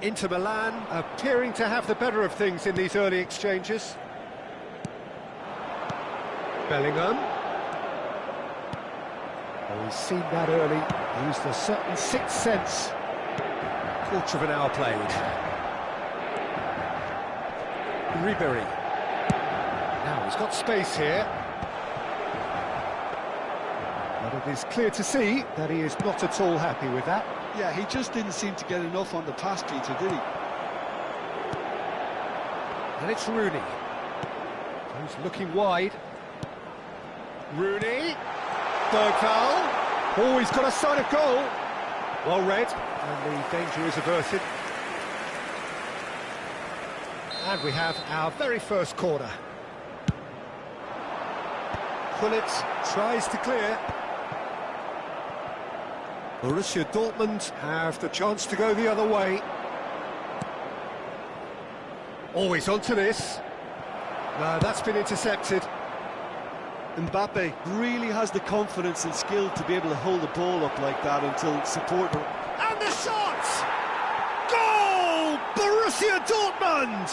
Inter Milan appearing to have the better of things in these early exchanges. Bellingham. Oh, he's seen that early. Used a certain sixth sense. Quarter of an hour played. Ribery. Now he's got space here. But it is clear to see that he is not at all happy with that. Yeah, he just didn't seem to get enough on the pass, Peter, did he? And it's Rooney. He's looking wide. Rooney. Third foul. Oh, he's got a sign of goal. Well read, and the danger is averted. And we have our very first corner. Gullit tries to clear. Borussia Dortmund have the chance to go the other way. Always onto this. No, that's been intercepted. Mbappe really has the confidence and skill to be able to hold the ball up like that until support... And the shot! Goal! Borussia Dortmund!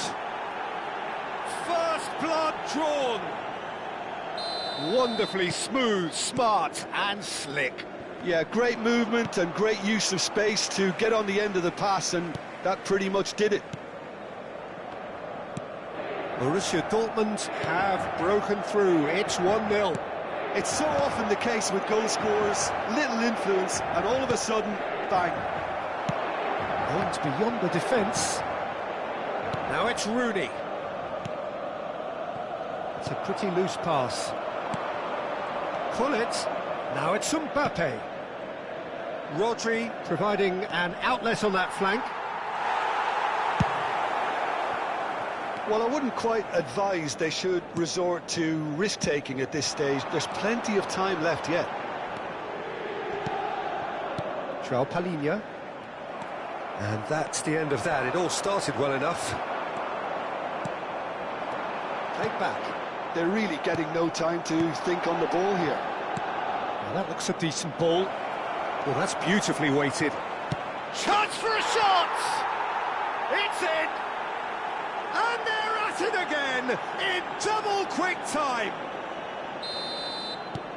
First blood drawn. Wonderfully smooth, smart and slick. Yeah, great movement and great use of space to get on the end of the pass, and that pretty much did it. Borussia Dortmund have broken through. It's 1-0. It's so often the case with goal scorers, little influence, and all of a sudden, bang. Aimed beyond the defence. Now it's Rooney. It's a pretty loose pass. Gullit. Now it's Mbappe. Rodri providing an outlet on that flank. Well, I wouldn't quite advise they should resort to risk-taking at this stage. There's plenty of time left yet. João Palhinha. And that's the end of that. It all started well enough. Played back. They're really getting no time to think on the ball here. Now that looks a decent ball. Well, that's beautifully weighted. Chance for a shot! It's in! And they're at it again in double quick time.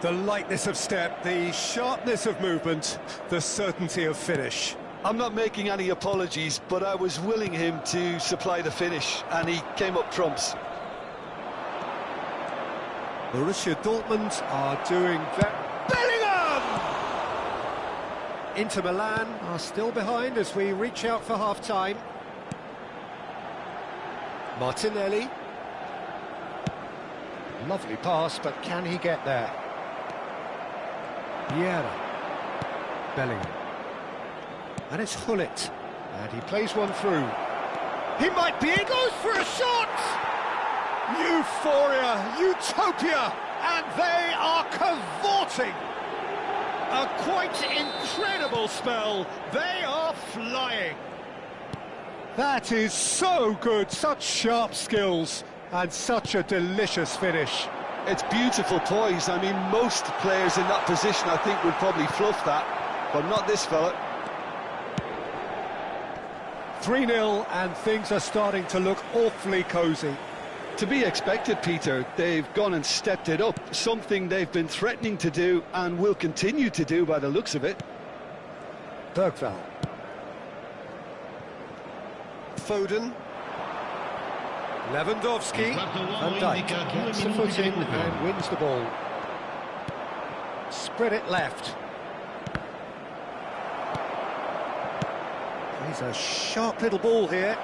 The lightness of step, the sharpness of movement, the certainty of finish. I'm not making any apologies, but I was willing him to supply the finish, and he came up trumps. Borussia Dortmund are doing that. Bellingham! Inter Milan are still behind as we reach out for half-time. Martinelli. Lovely pass, but can he get there? Vieira. Bellingham. And it's Hullet. And he plays one through. He might be in. Goes for a shot! Euphoria, utopia, and they are cavorting. A quite incredible spell. They are flying. That is so good, such sharp skills, and such a delicious finish. It's beautiful poise. I mean, most players in that position, I think, would probably fluff that, but not this fella. 3-0, and things are starting to look awfully cosy. To be expected, Peter. They've gone and stepped it up, something they've been threatening to do and will continue to do by the looks of it. Bergvall. Foden. Lewandowski. Van Dijk gets the foot in and wins the ball. Spread it left. He's a sharp little ball here.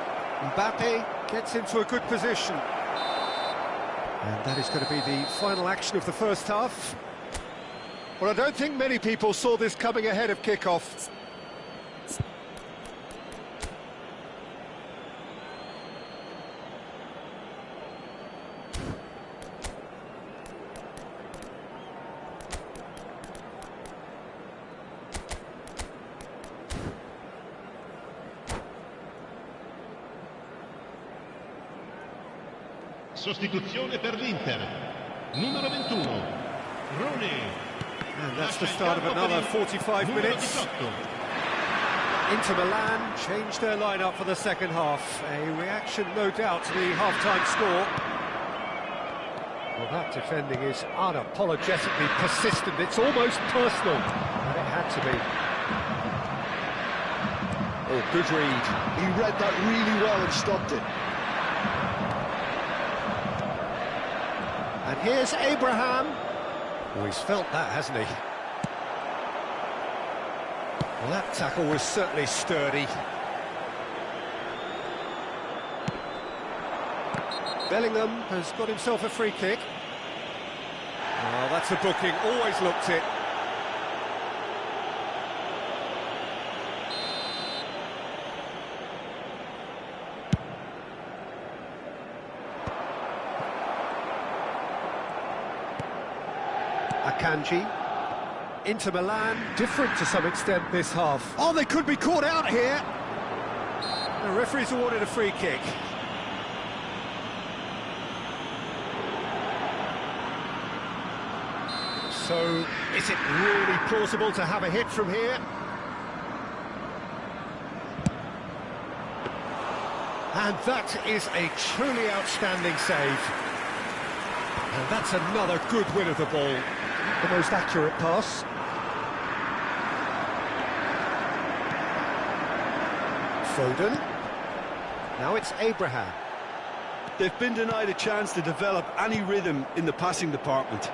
Mbappe gets into a good position. And that is going to be the final action of the first half. Well, I don't think many people saw this coming ahead of kick-off. Sostituzione per l'Inter. Numero 21. Rooney. And that's the start of another 45 minutes. Inter Milan changed their lineup for the second half. A reaction, no doubt, to the half-time score. Well, that defending is unapologetically persistent. It's almost personal, and it had to be. Oh, good read. He read that really well and stopped it. And here's Abraham. Oh, he's felt that, hasn't he? Well, that tackle was certainly sturdy. Bellingham has got himself a free kick. Oh, that's a booking, always looked it. Akanji. Inter Milan, different to some extent this half. Oh, they could be caught out here. The referee's awarded a free kick. So, is it really plausible to have a hit from here? And that is a truly outstanding save. And that's another good win of the ball. The most accurate pass. Foden. Now it's Abraham. They've been denied a chance to develop any rhythm in the passing department.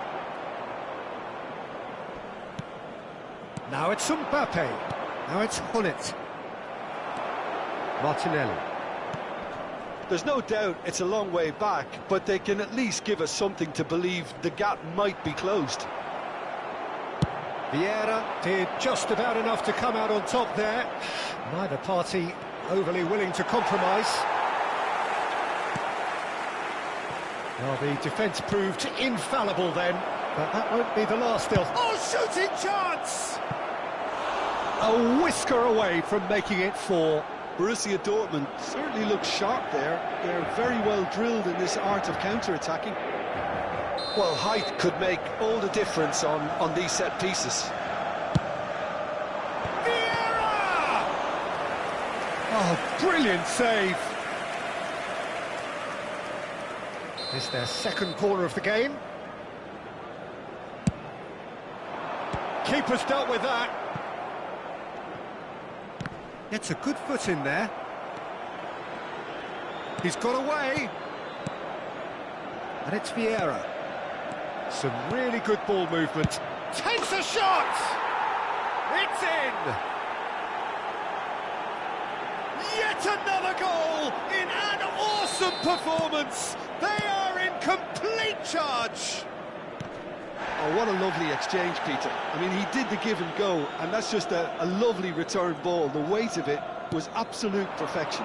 Now it's Mbappe. Now it's Hullet. Martinelli. There's no doubt it's a long way back, but they can at least give us something to believe the gap might be closed. Vieira did just about enough to come out on top there. Neither party overly willing to compromise. Well, the defence proved infallible then, but that won't be the last still. Oh, shooting chance! A whisker away from making it 4. Borussia Dortmund certainly looks sharp there. They're very well drilled in this art of counter-attacking. Well, height could make all the difference on these set pieces. Vieira! Oh, brilliant save! It's their second corner of the game. Keeper's dealt with that. Gets a good foot in there. He's got away. And it's Vieira. Some really good ball movement. Takes a shot! It's in! Yet another goal in an awesome performance! They are in complete charge! Oh, what a lovely exchange, Peter. I mean, he did the give and go, and that's just a lovely return ball. The weight of it was absolute perfection.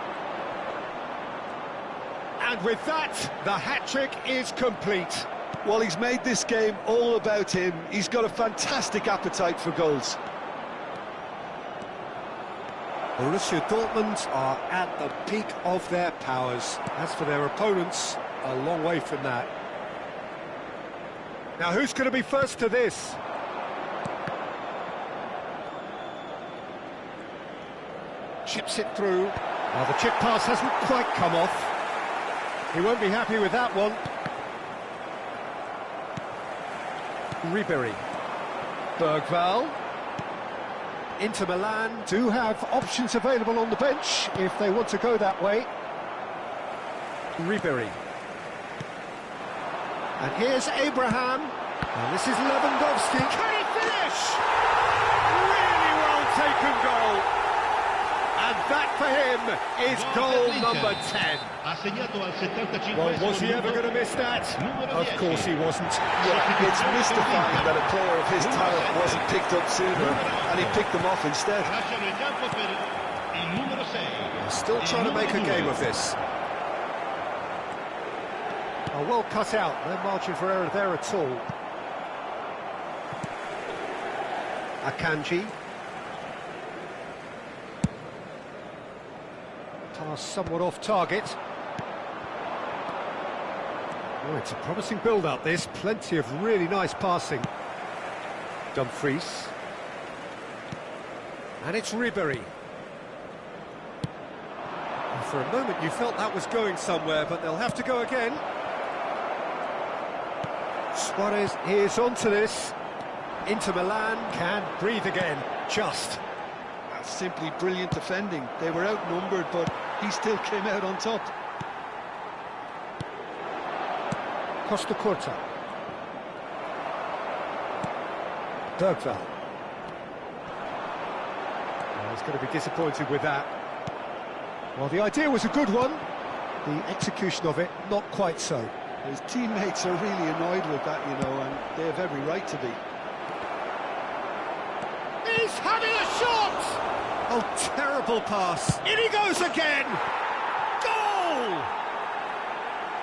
And with that, the hat-trick is complete. Well, he's made this game all about him. He's got a fantastic appetite for goals. Borussia Dortmund are at the peak of their powers. As for their opponents, a long way from that. Now, who's going to be first to this? Chips it through. Well, the chip pass hasn't quite come off. He won't be happy with that one. Ribery. Bergvall. Inter Milan do have options available on the bench if they want to go that way. Ribery. And here's Abraham. And this is Lewandowski. Can he finish? Really well taken goal. And that for him is goal number 10. Well, was he ever going to miss that? Of course he wasn't. Yeah, it's mystifying that a player of his talent wasn't picked up sooner, and he picked them off instead. Still trying to make a game of this. Oh, well cut out, no margin for error there at all. Akanji. Pass somewhat off target. Oh, it's a promising build-up this, plenty of really nice passing. Dumfries. And it's Ribery. And for a moment you felt that was going somewhere, but they'll have to go again. Suarez is onto this. Inter Milan can breathe again, just. That's simply brilliant defending. They were outnumbered, but he still came out on top. Costa Curta. Bergvall. Well, he's going to be disappointed with that. Well, the idea was a good one. The execution of it, not quite so. His teammates are really annoyed with that, you know, and they have every right to be. He's having a shot! Oh, terrible pass. In he goes again! Goal!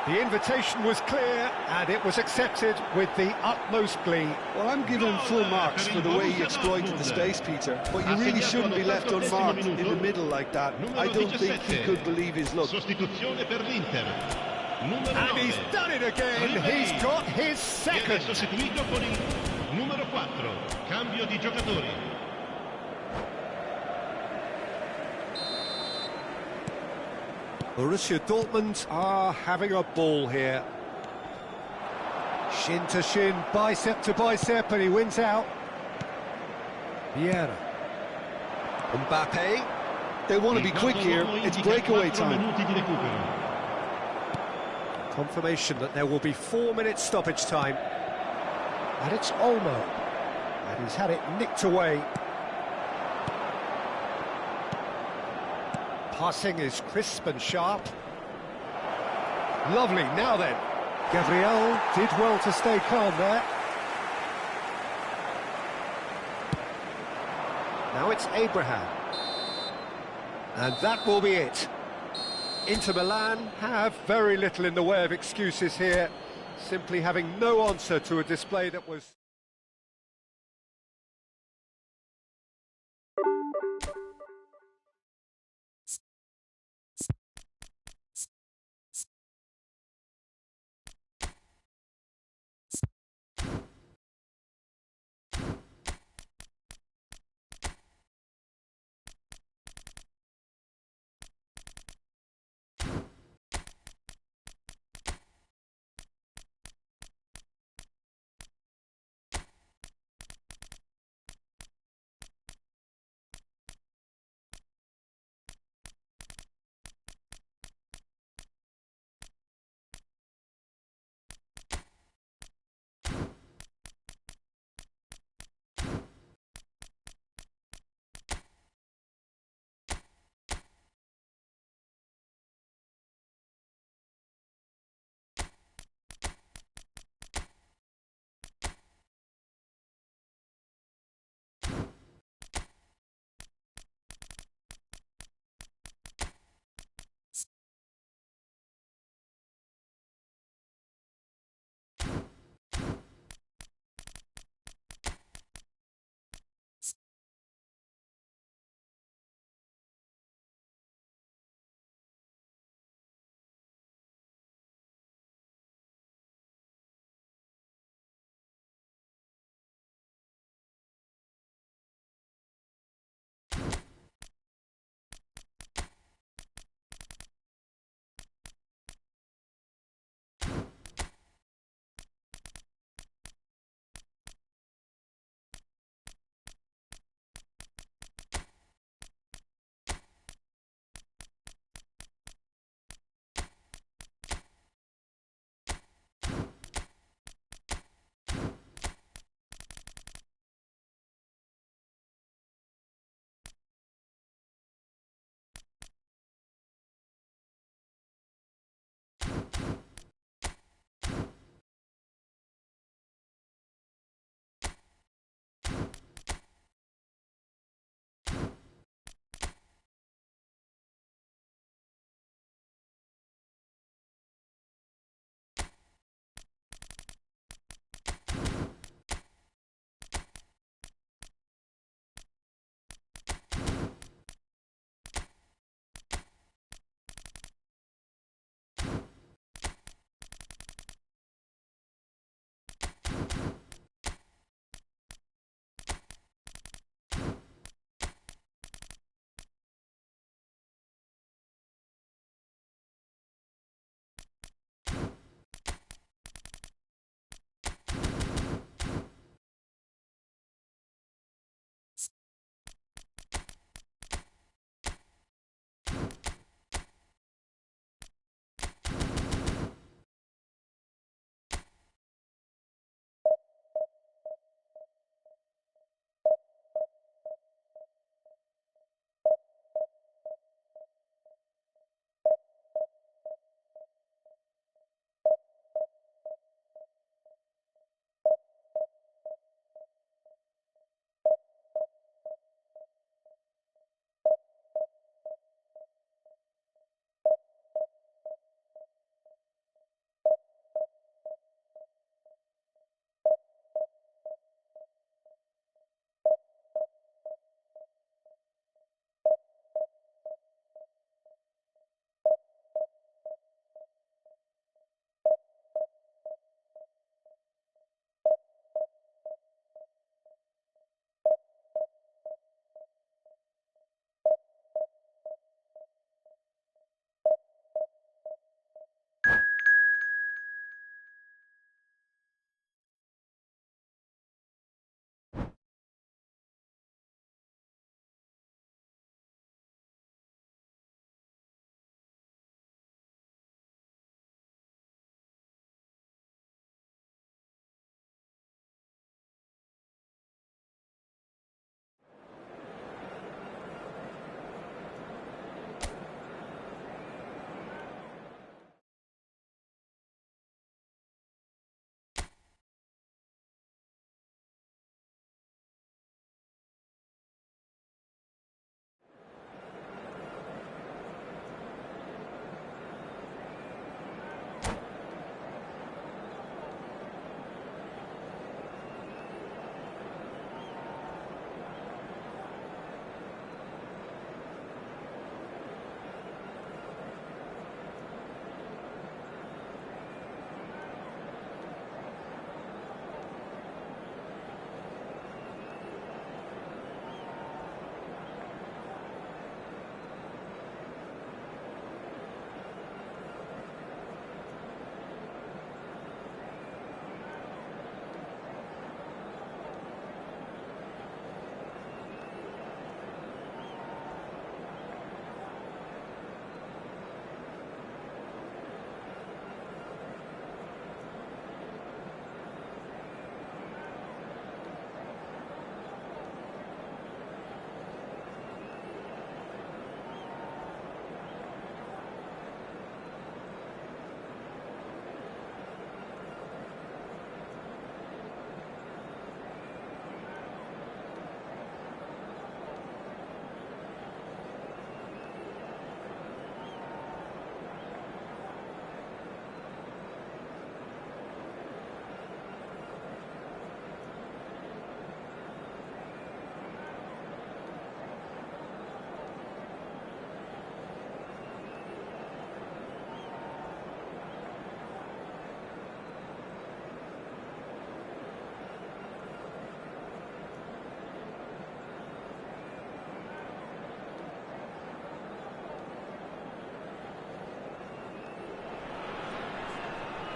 The invitation was clear, and it was accepted with the utmost glee. Well, I'm giving him full marks for the way he exploited the space, Peter, but you really shouldn't be left unmarked in the middle like that. I don't think he could believe his luck. And he's done it again. He's got his second. Numero 4, cambio di giocatori. Borussia Dortmund are having a ball here. Shin to shin, bicep to bicep, and he wins out. Vieira. Mbappe. They want to be quick here. It's breakaway time. Confirmation that there will be 4 minutes stoppage time. And it's Olmo. And he's had it nicked away. Passing is crisp and sharp. Lovely, now then. Gabriel did well to stay calm there. Now it's Abraham. And that will be it. Inter Milan have very little in the way of excuses here, simply having no answer to a display that was...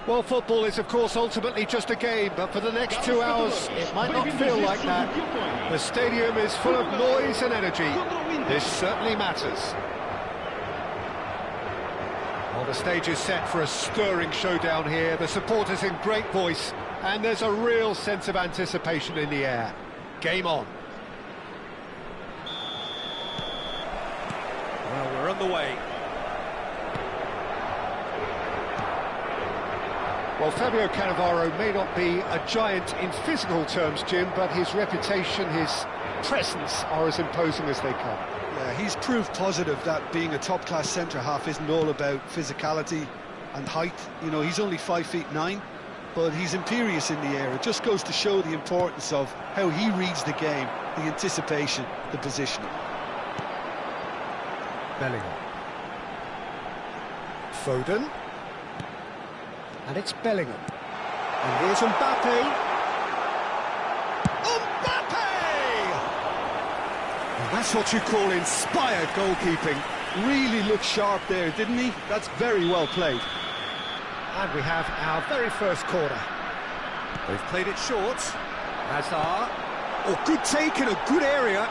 Well, football is, of course, ultimately just a game, but for the next 2 hours, it might not feel like that. The stadium is full of noise and energy. This certainly matters. Well, the stage is set for a stirring showdown here. The supporters in great voice, and there's a real sense of anticipation in the air. Game on. Well, we're on the way. Well, Fabio Cannavaro may not be a giant in physical terms, Jim, but his reputation, his presence are as imposing as they come. Yeah, he's proof positive that being a top-class centre-half isn't all about physicality and height. You know, he's only 5'9", but he's imperious in the air. It just goes to show the importance of how he reads the game, the anticipation, the positioning. Bellingham. Foden. And it's Bellingham. And here's Mbappe. Mbappe! And that's what you call inspired goalkeeping. Really looked sharp there, didn't he? That's very well played. And we have our very first corner. They've played it short. Hazard. Oh, good take in a good area.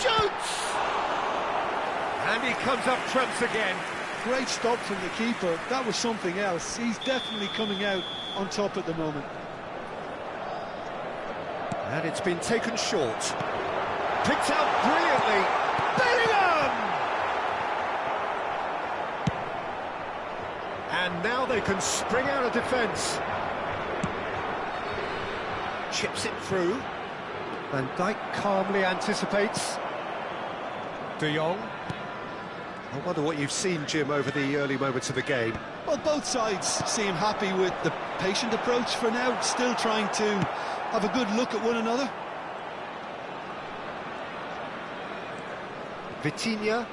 Shoots! And he comes up trumps again. Great stop from the keeper. That was something else. He's definitely coming out on top at the moment. And it's been taken short. Picked out brilliantly. Bellingham! And now they can spring out of defence. Chips it through. Van Dijk calmly anticipates. De Jong. I wonder what you've seen, Jim, over the early moments of the game. Well, both sides seem happy with the patient approach for now, still trying to have a good look at one another. Vitinha.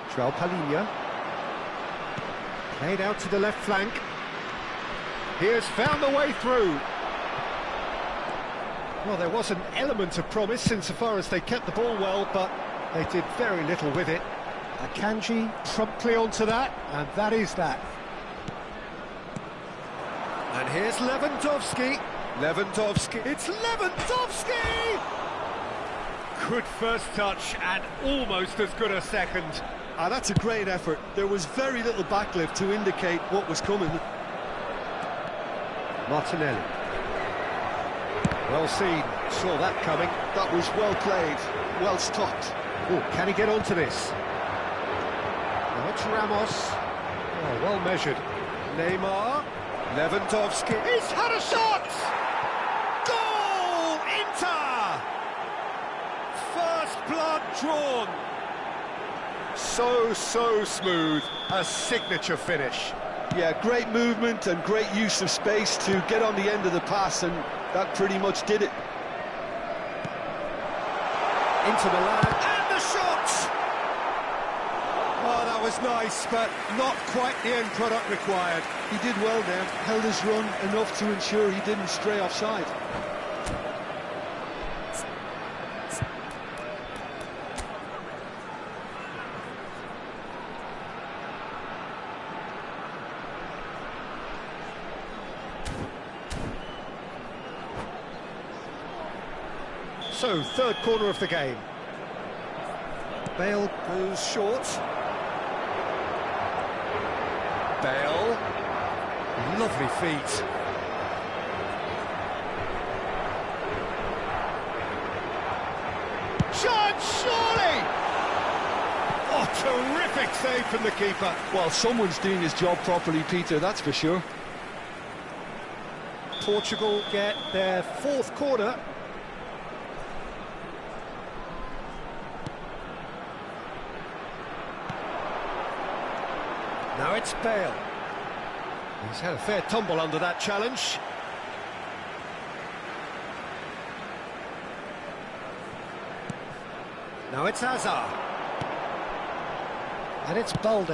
João Palhinha. Played out to the left flank. He has found the way through. Well, there was an element of promise insofar as they kept the ball well, but they did very little with it. Akanji promptly onto that, and that is that. And here's Lewandowski. Lewandowski. It's Lewandowski! Good first touch and almost as good a second. Ah, that's a great effort. There was very little backlift to indicate what was coming. Martinelli. Well seen. Saw that coming. That was well played, well stopped. Oh, can he get onto this? Now it's Ramos. Oh, well measured. Neymar. Lewandowski. He's had a shot! Goal! Inter! First blood drawn. So smooth. A signature finish. Yeah, great movement and great use of space to get on the end of the pass, and that pretty much did it. Into Milan, and the shot! Oh, that was nice, but not quite the end product required. He did well there, held his run enough to ensure he didn't stray offside. So, third corner of the game. Bale goes short. Bale. Lovely feet. Chance, surely! Oh, terrific save from the keeper. Well, someone's doing his job properly, Peter, that's for sure. Portugal get their fourth corner. Now it's Bale. He's had a fair tumble under that challenge. Now it's Hazard. And it's Balde.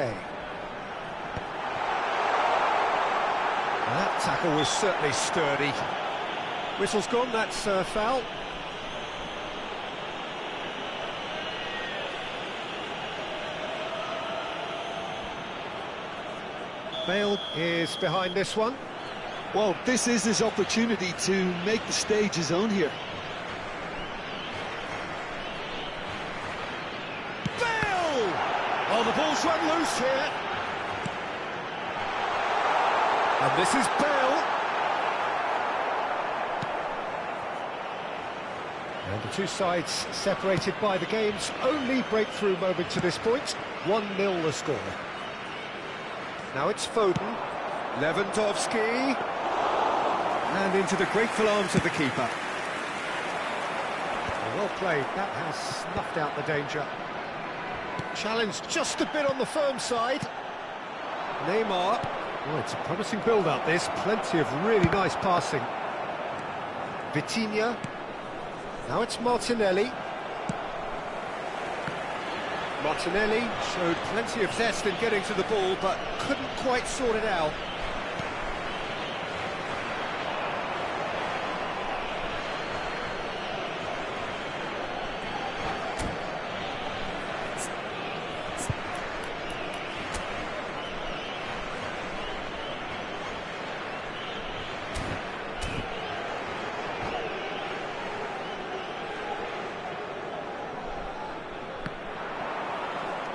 That tackle was certainly sturdy. Whistle's gone, that's foul. Bale is behind this one. Well, this is his opportunity to make the stage his own here. Bale! Oh, the ball's run loose here. And this is Bale. And the two sides separated by the game's only breakthrough moment to this point. 1-0 the score. Now it's Foden. Lewandowski. And into the grateful arms of the keeper. Well played, that has snuffed out the danger. Challenged just a bit on the firm side. Neymar. Oh, it's a promising build-up, this. Plenty of really nice passing. Vitinha. Now it's Martinelli. Martinelli showed plenty of zest in getting to the ball, but couldn't quite sort it out.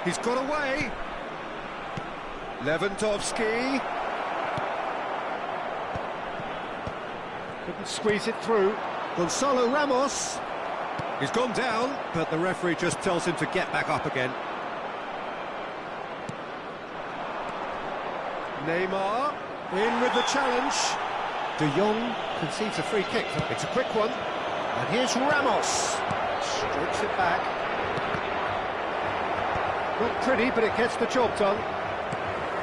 He's got away. Lewandowski. Couldn't squeeze it through. Gonzalo Ramos. He's gone down, but the referee just tells him to get back up again. Neymar in with the challenge. De Jong concedes a free kick. It's a quick one. And here's Ramos. Strokes it back. Not pretty, but it gets the job done.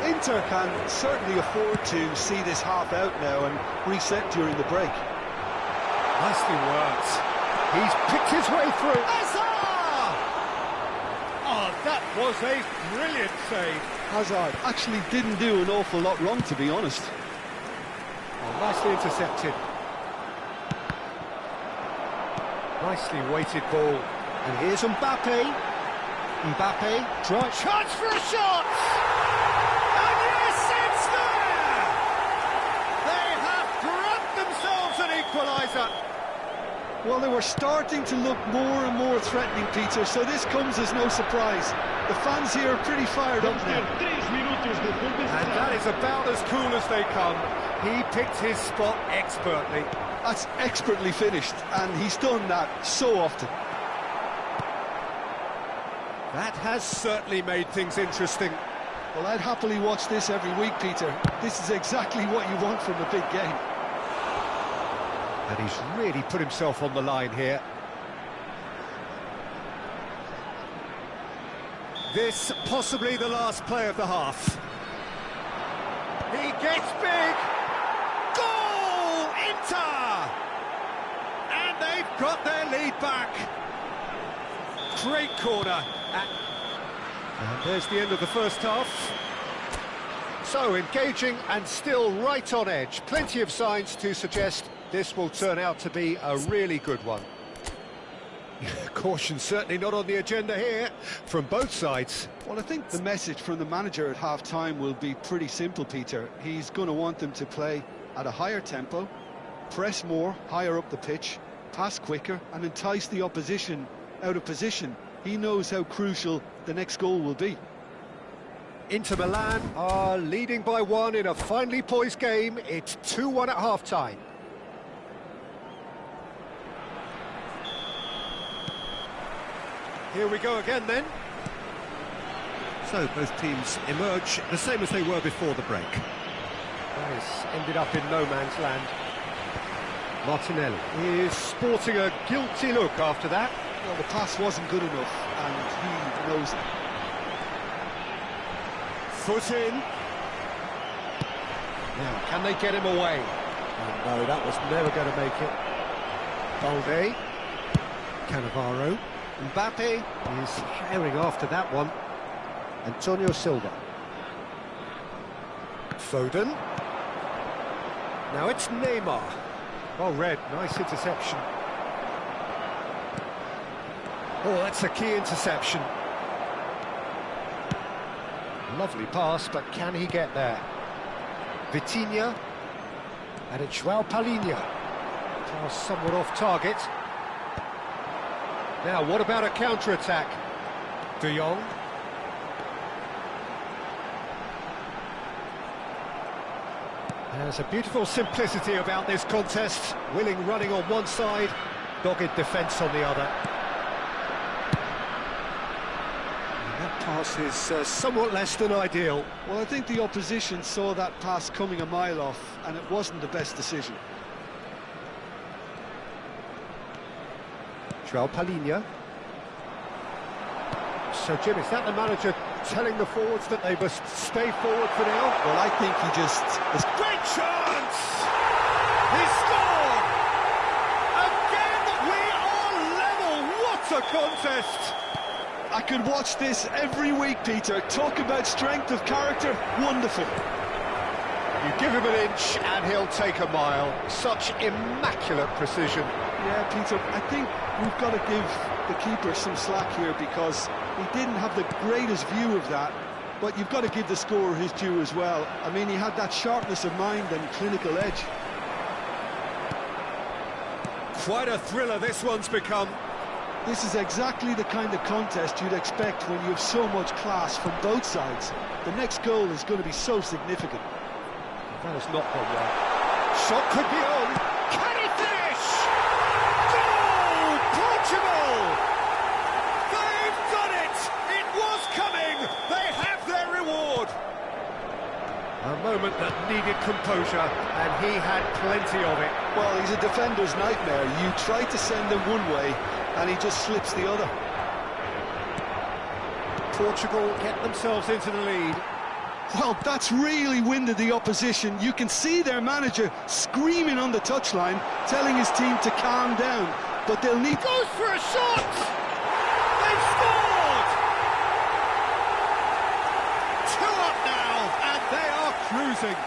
Inter can certainly afford to see this half out now and reset during the break. Nicely worked. He's picked his way through. Hazard! Oh, that was a brilliant save. Hazard actually didn't do an awful lot wrong, to be honest. Oh, nicely intercepted. Nicely weighted ball. And here's Mbappe. Mbappe, try. Chance for a shot! And yes, it's there! They have grabbed themselves an equaliser. Well, they were starting to look more and more threatening, Peter, so this comes as no surprise. The fans here are pretty fired up now. And that is about as cool as they come. He picked his spot expertly. That's expertly finished, and he's done that so often. That has certainly made things interesting. Well, I'd happily watch this every week, Peter. This is exactly what you want from a big game. And he's really put himself on the line here. This possibly the last play of the half. He gets big. Goal! Inter! And they've got their lead back. Great corner. And there's the end of the first half. So engaging and still right on edge. Plenty of signs to suggest this will turn out to be a really good one. Caution certainly not on the agenda here from both sides. Well, I think the message from the manager at half-time will be pretty simple, Peter. He's going to want them to play at a higher tempo, press more, higher up the pitch, pass quicker, and entice the opposition out of position. He knows how crucial the next goal will be. Inter Milan are leading by 1 in a finely poised game. It's 2-1 at half-time. Here we go again then. So both teams emerge the same as they were before the break. This ended up in no man's land. Martinelli is sporting a guilty look after that. Well, the pass wasn't good enough, and he knows it. Foot in. Now, can they get him away? Oh, no, that was never going to make it. Balde. Cannavaro. Mbappe is herring after that one. Antonio Silva. Foden. Now it's Neymar. Well read, nice interception. Oh, that's a key interception. Lovely pass, but can he get there? Vitinha. And it's João Palhinha. Pass somewhat off target. Now, what about a counter-attack? De Jong. There's a beautiful simplicity about this contest. Willing running on one side, dogged defence on the other. And that pass is somewhat less than ideal. Well, I think the opposition saw that pass coming a mile off, and it wasn't the best decision. João Palhinha. So, Jim, is that the manager telling the forwards that they must stay forward for now? Well, I think he just... Great chance! He scored! Again, we are level! What a contest! I could watch this every week, Peter. Talk about strength of character. Wonderful. You give him an inch and he'll take a mile. Such immaculate precision. Yeah, Peter, I think we've got to give the keeper some slack here because he didn't have the greatest view of that, but you've got to give the scorer his due as well. I mean, he had that sharpness of mind and clinical edge. Quite a thriller this one's become. This is exactly the kind of contest you'd expect when you have so much class from both sides. The next goal is going to be so significant. That has not gone well. Shot could be on. Can he finish? Goal! Portugal! They've done it! It was coming! They have their reward! A moment that needed composure, and he had plenty of it. Well, he's a defender's nightmare. You try to send him one way, and he just slips the other. Portugal get themselves into the lead. Well, that's really winded the opposition. You can see their manager screaming on the touchline, telling his team to calm down. But they'll need... Goes for a shot! They've scored! 2 up now, and they are cruising.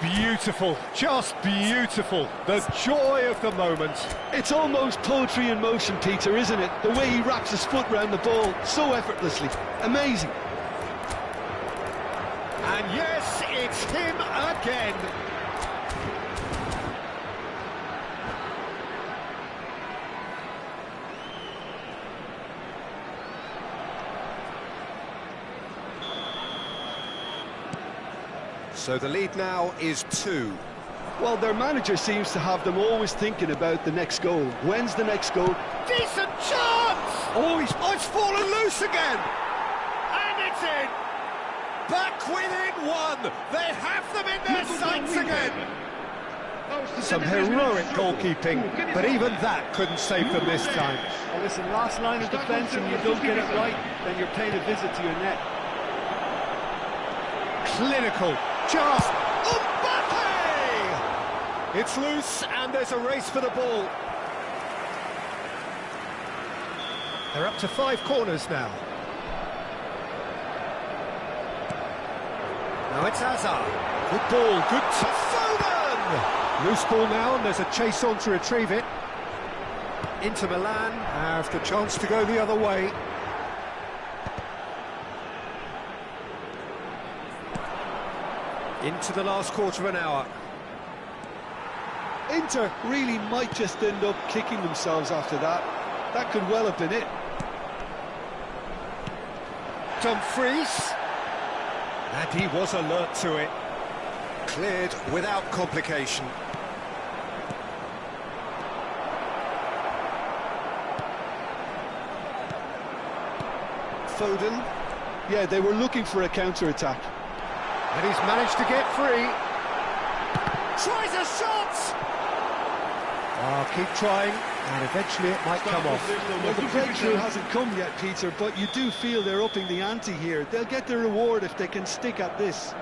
Beautiful, just beautiful. The joy of the moment. It's almost poetry in motion, Peter, isn't it? The way he wraps his foot round the ball so effortlessly. Amazing. And yes, it's him again. So the lead now is 2. Well, their manager seems to have them always thinking about the next goal. When's the next goal? Decent chance! Oh, it's fallen loose again! And it's in! Back within 1! They have them in their sights again! Some heroic goalkeeping, but even that couldn't save them this time. Well, listen, last line of defence and you don't get it right, then you're paying a visit to your net. Clinical, just Mbappe! It's loose and there's a race for the ball. They're up to 5 corners now. Now it's Hazard. Good ball, good to Foden! Loose ball now, and there's a chase on to retrieve it. Inter Milan have the chance to go the other way. Into the last quarter of an hour. Inter really might just end up kicking themselves after that. That could well have been it. Dumfries. And he was alert to it. Cleared without complication. Foden. Yeah, they were looking for a counter-attack. And he's managed to get free. Tries a shot! Oh, keep trying, and eventually it might come off. Well, the breakthrough hasn't come yet, Peter, but you do feel they're upping the ante here. They'll get their reward if they can stick at this.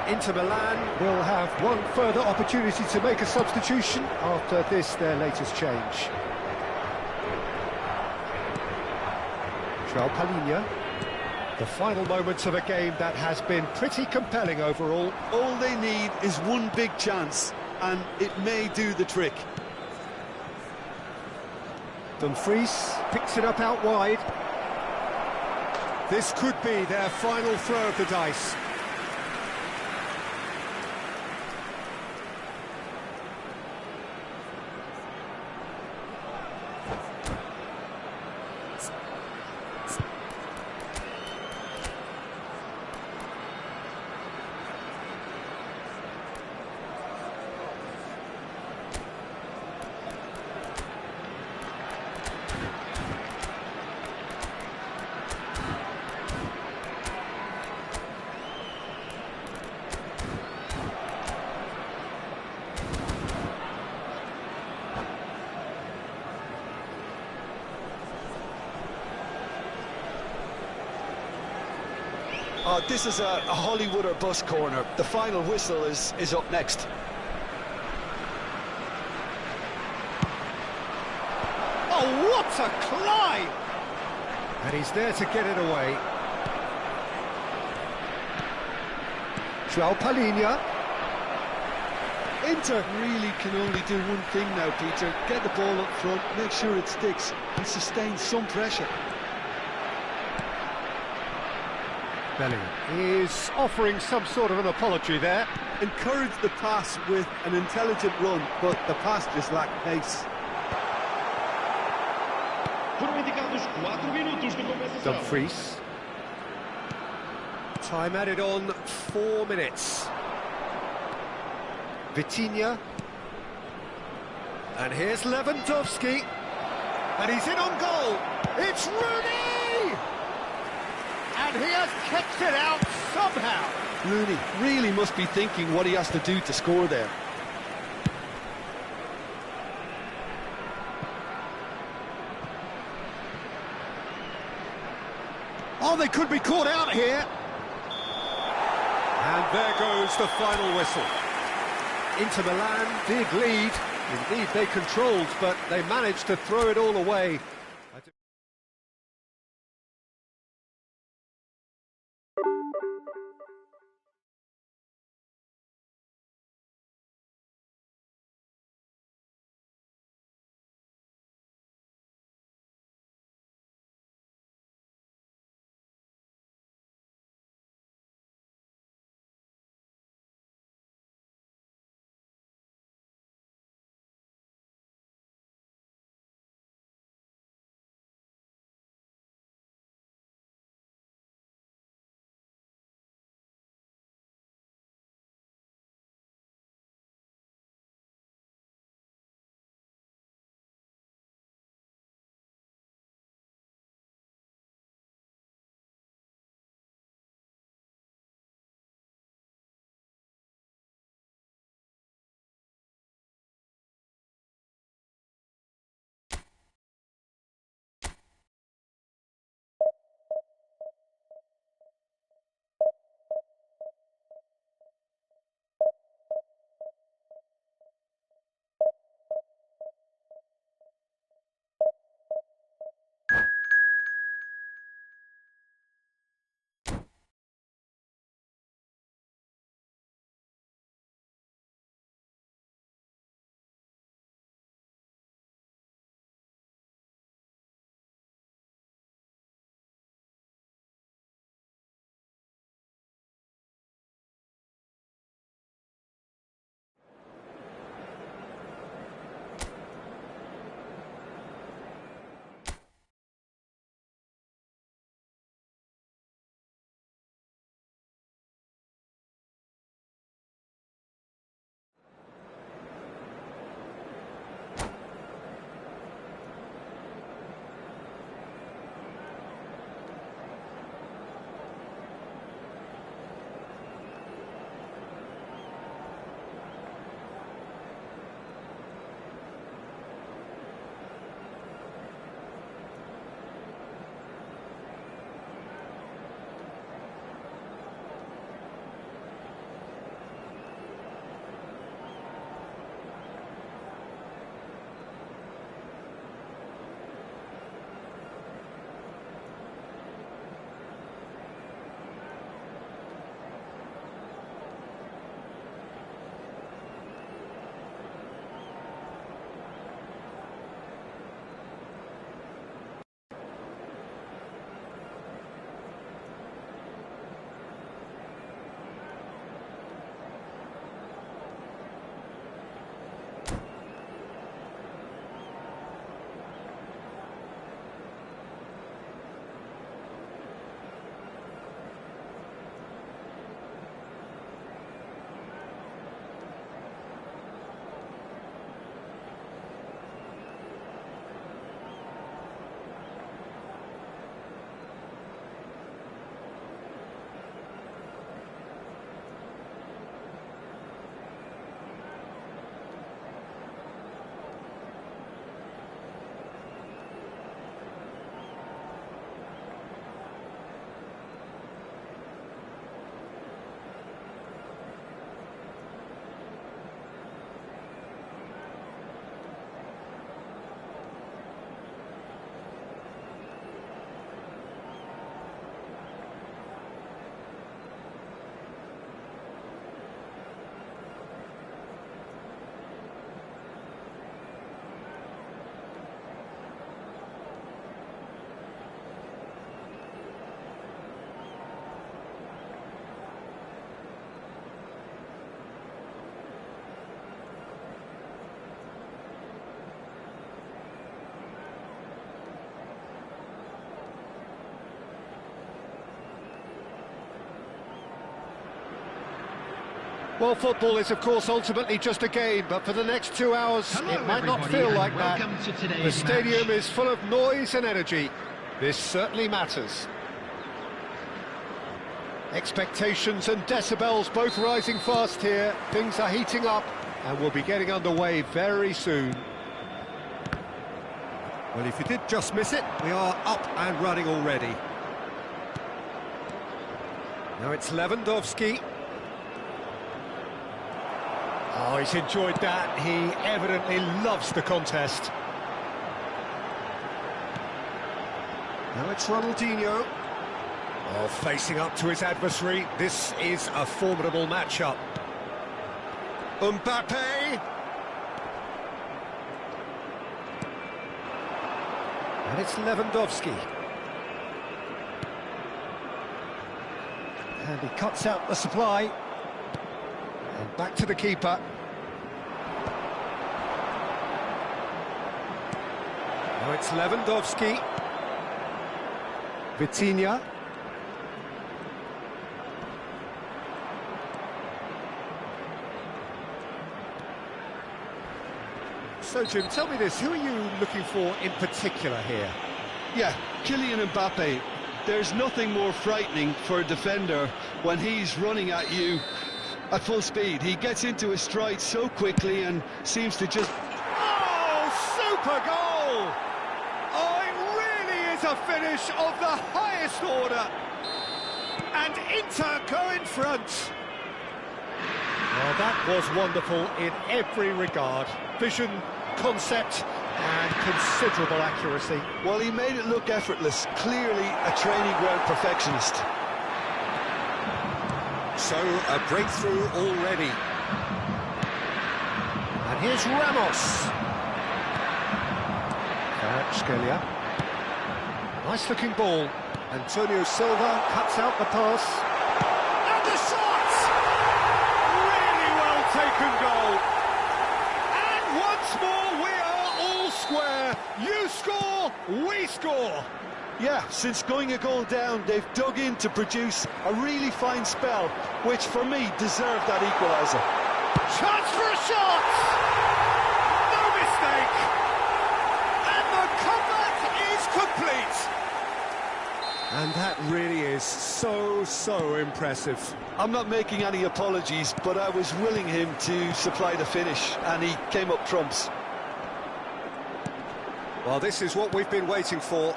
Inter Milan will have one further opportunity to make a substitution after this, their latest change. João Palhinha. The final moments of a game that has been pretty compelling overall. All they need is one big chance, and it may do the trick. Dumfries picks it up out wide. This could be their final throw of the dice. Oh, this is a Hollywood or bust corner. The final whistle is up next. Oh, what a climb! And he's there to get it away. João Palhinha. Inter really can only do one thing now, Peter. Get the ball up front, make sure it sticks, and sustain some pressure. Bellingham is offering some sort of an apology there. Encourage the pass with an intelligent run, but the pass just lacked pace. Foram indicados 4 minutos de compensação. Dumfries. Time added on 4 minutes. Vitinha. And here's Lewandowski. And he's in on goal. It's Rooney! And he has kicked it out somehow. Rooney really must be thinking what he has to do to score there. Oh, they could be caught out here. And there goes the final whistle. Inter Milan did lead. Indeed, they controlled, but they managed to throw it all away. Well, football is, of course, ultimately just a game, but for the next 2 hours, it might not feel like that. The stadium is full of noise and energy. This certainly matters. Expectations and decibels both rising fast here. Things are heating up, and we'll be getting underway very soon. Well, if you did just miss it, we are up and running already. Now it's Lewandowski. Oh, he's enjoyed that. He evidently loves the contest. Now it's Ronaldinho. Oh, facing up to his adversary. This is a formidable matchup. Mbappe. And it's Lewandowski. And he cuts out the supply. And back to the keeper. Now it's Lewandowski. Vitinha. So, Jim, tell me this, who are you looking for in particular here? Yeah, Kylian Mbappe. There's nothing more frightening for a defender when he's running at you at full speed. He gets into his stride so quickly and seems to just... Oh, super goal! Oh, it really is a finish of the highest order. And Inter go in front. Well, that was wonderful in every regard. Vision, concept, and considerable accuracy. Well, he made it look effortless. Clearly a training ground perfectionist. So, a breakthrough already. And here's Ramos. Kvaratskhelia. Nice looking ball. Antonio Silva cuts out the pass. And the shot! Really well taken goal. And once more we are all square. You score, we score. Yeah, since going a goal down, they've dug in to produce a really fine spell, which for me deserved that equaliser. Chance for a shot! No mistake! And the comeback is complete! And that really is so impressive. I'm not making any apologies, but I was willing him to supply the finish, and he came up trumps. Well, this is what we've been waiting for.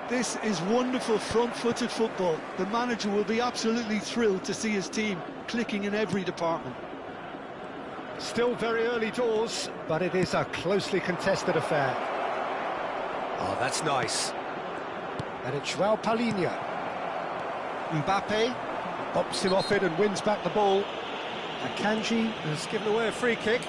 This is wonderful front-footed football. The manager will be absolutely thrilled to see his team clicking in every department. Still very early doors, but it is a closely contested affair. Oh, that's nice. And it's João Palhinha. Mbappe bops him off it and wins back the ball. Akanji has given away a free kick.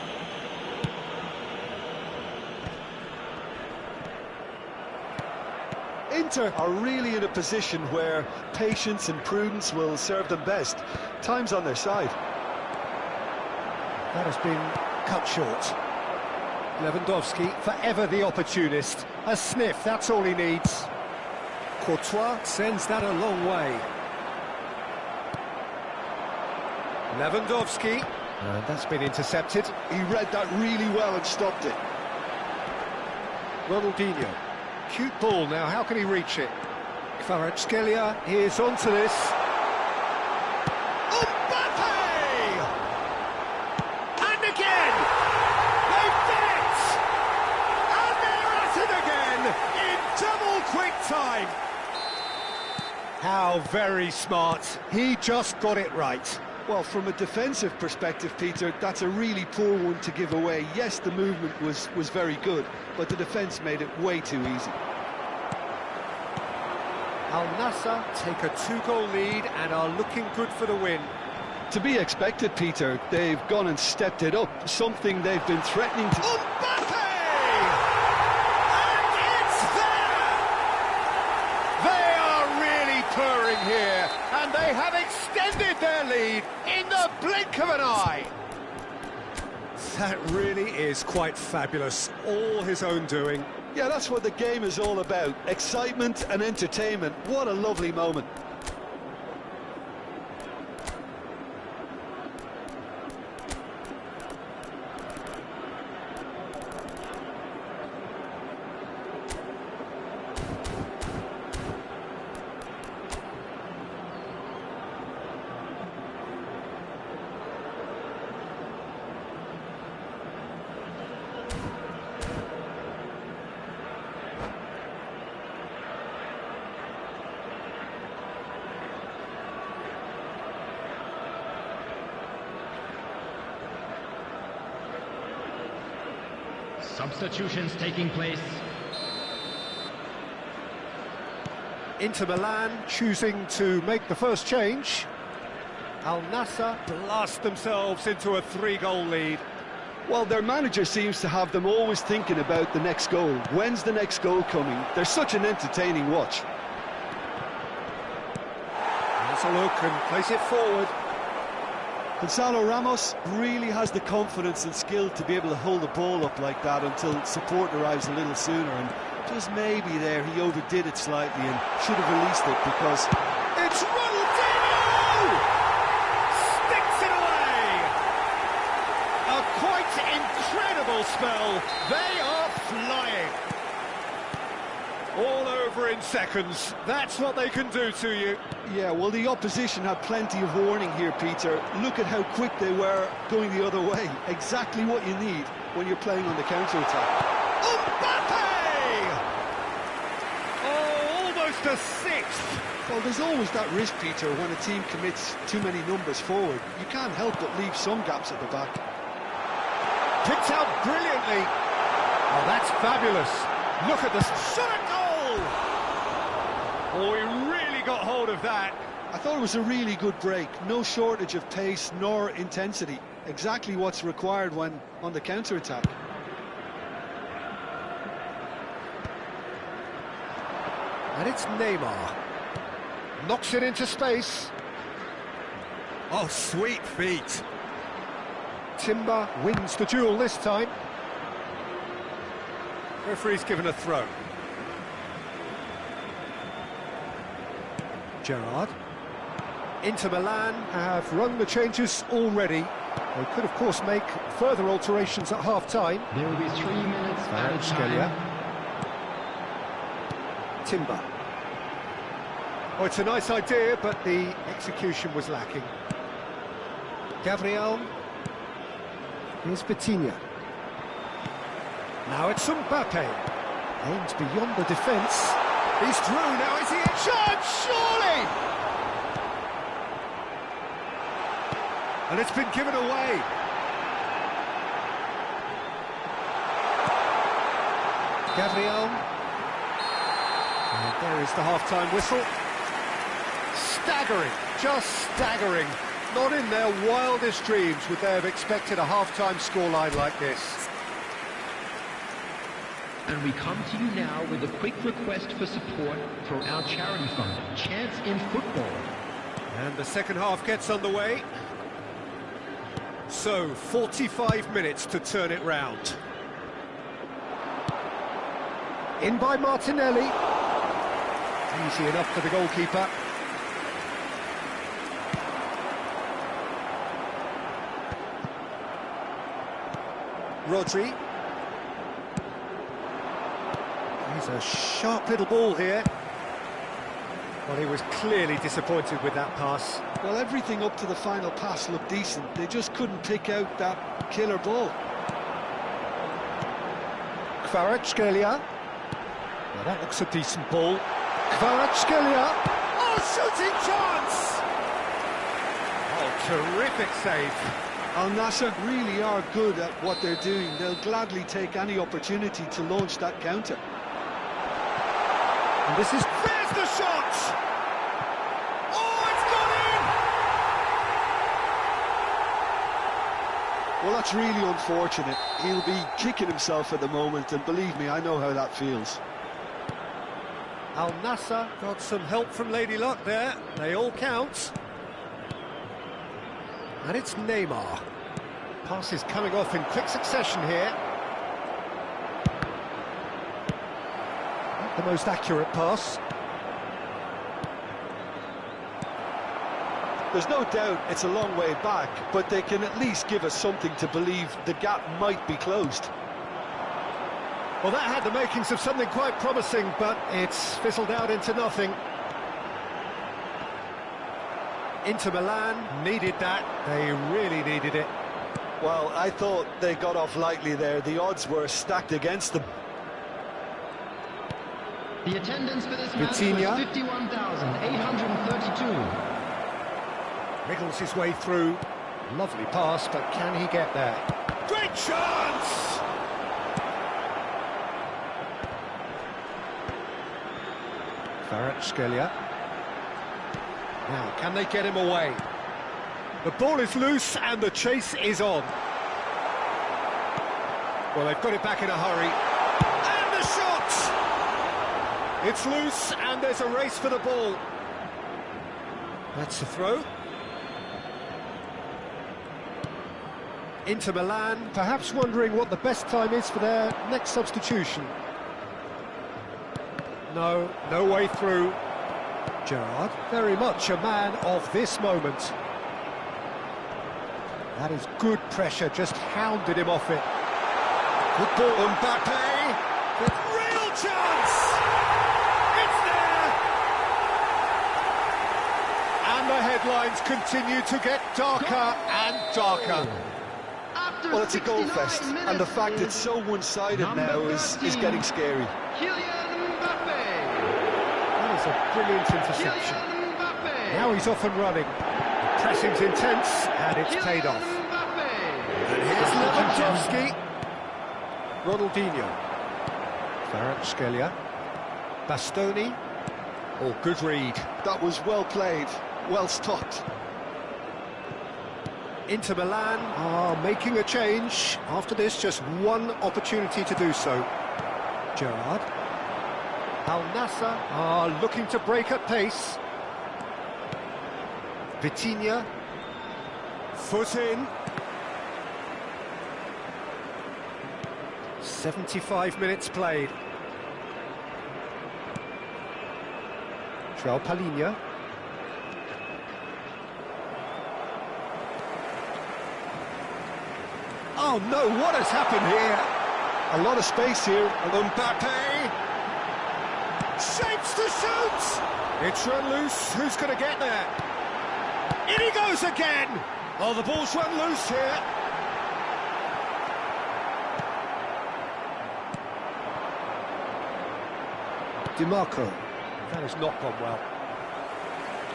Inter are really in a position where patience and prudence will serve them best. Time's on their side. That has been cut short. Lewandowski, forever the opportunist. A sniff, that's all he needs. Courtois sends that a long way. Lewandowski. And that's been intercepted. He read that really well and stopped it. Ronaldinho. Cute ball now, how can he reach it? Kvaratskhelia is onto this. Mbappe! And again! They did it! And they're at it again in double quick time. How very smart. He just got it right. Well, from a defensive perspective, Peter, that's a really poor one to give away. Yes, the movement was very good, but the defence made it way too easy. Al Nassr take a 2-goal lead and are looking good for the win. To be expected, Peter. They've gone and stepped it up, something they've been threatening to... Mbappe! And it's there! They are really purring here, and they have extended their lead in the blink of an eye. That really is quite fabulous, all his own doing. Yeah, that's what the game is all about. Excitement and entertainment. What a lovely moment. Substitutions taking place. Inter Milan choosing to make the first change. Al Nassr blast themselves into a 3-goal lead. Well, their manager seems to have them always thinking about the next goal. When's the next goal coming? They're such an entertaining watch. Let's a look and place it forward. Gonzalo Ramos really has the confidence and skill to be able to hold the ball up like that until support arrives a little sooner, and just maybe there he overdid it slightly and should have released it because... It's Ronaldinho! Sticks it away! A quite incredible spell. They are flying. All over in seconds. That's what they can do to you. Yeah, well, the opposition had plenty of warning here, Peter. Look at how quick they were going the other way. Exactly what you need when you're playing on the counter-attack. Mbappe! Oh, almost a sixth. Well, there's always that risk, Peter, when a team commits too many numbers forward. You can't help but leave some gaps at the back. Picked out brilliantly. Oh, that's fabulous. Look at this shot at goal! Oh, he really got hold of that. I thought it was a really good break. No shortage of pace nor intensity. Exactly what's required when on the counter-attack. And it's Neymar. Knocks it into space. Oh, sweet feet. Timber wins the duel this time. Referee's given a throw. Gerrard. Inter Milan have run the changes already. They could, of course, make further alterations at half-time. There will be 3 minutes added Scalia. time. Timber. Oh, it's a nice idea, but the execution was lacking. Gabriel. Here's Vitinha. Now it's Mbappe. Aims beyond the defence. He's through now, is he in chance? Surely! And it's been given away. Gabriel. And there is the half-time whistle. Staggering, just staggering. Not in their wildest dreams would they have expected a half-time scoreline like this. And we come to you now with a quick request for support for our charity fund, Chance in Football. And the second half gets underway. So, 45 minutes to turn it round. In by Martinelli. Easy enough for the goalkeeper. Rodri. He's a sharp little ball here. Well, he was clearly disappointed with that pass. Well, everything up to the final pass looked decent. They just couldn't pick out that killer ball. Kvaratskhelia. Well, that looks a decent ball. Kvaratskhelia. Oh, shooting chance! Oh, terrific save. Al Nassr really are good at what they're doing. They'll gladly take any opportunity to launch that counter. And this is... There's the shot! Oh, it's gone in! Well, that's really unfortunate. He'll be kicking himself at the moment, and believe me, I know how that feels. Al Nassr got some help from Lady Luck there. They all count. And it's Neymar. Pass is coming off in quick succession here. Not the most accurate pass. There's no doubt it's a long way back, but they can at least give us something to believe the gap might be closed. Well, that had the makings of something quite promising, but it's fizzled out into nothing. Inter Milan needed that. They really needed it. Well, I thought they got off lightly there. The odds were stacked against them. The attendance for this match Vitinha. was 51,832. Wriggles his way through. Lovely pass, but can he get there? Great chance! Kvaratskhelia. Now, can they get him away? The ball is loose and the chase is on. Well, they've got it back in a hurry. And the shot! It's loose and there's a race for the ball. That's the throw. Inter Milan, perhaps wondering what the best time is for their next substitution. No way through. Gerrard, very much a man of this moment. That is good pressure, just hounded him off it. Good ball, Mbappe, with real chance! It's there! And the headlines continue to get darker and darker. Well, it's a goal fest, and the fact it's so one-sided now is getting scary. That is a brilliant interception. Now he's off and running. The pressing's intense, and it's paid off. And here's Lewandowski. Ronaldinho. Kvaratskhelia. Bastoni. Oh, good read. That was well played, well stopped. Inter Milan are making a change. After this, just one opportunity to do so. Gerrard. Al Nassr are looking to break at pace. Vitinha. Foot in. 75 minutes played. Palinha. Oh no, what has happened here? A lot of space here. Mbappe shapes to shoot. It's run loose. Who's going to get there? In he goes again. Oh, the ball's run loose here. DiMarco. That has not gone well.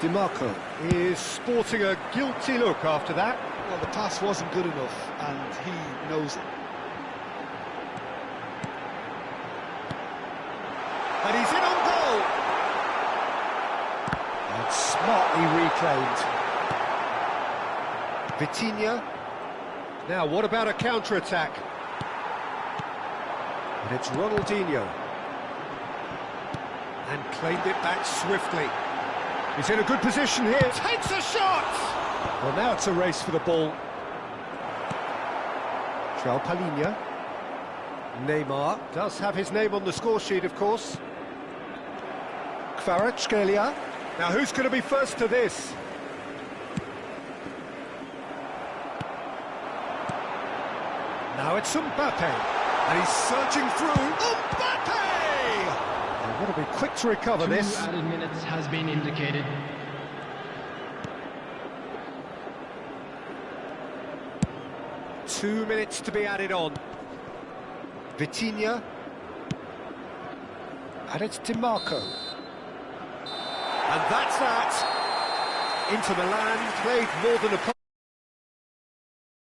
DiMarco is sporting a guilty look after that. Well, the pass wasn't good enough, and he knows it. And he's in on goal. And smartly reclaimed. Vitinha. Now, what about a counter-attack? And it's Ronaldinho. And claimed it back swiftly. He's in a good position here. Takes a shot! Well, now it's a race for the ball. Palinha. Neymar does have his name on the score sheet, of course. Kvaratskhelia. Now, who's going to be first to this? Now it's Mbappe. And he's surging through. Mbappe! They've got to be quick to recover this. 2 added minutes has been indicated. Two minutes to be added on. Vitinha. And it's DiMarco. And that's that. Inter Milan played more than a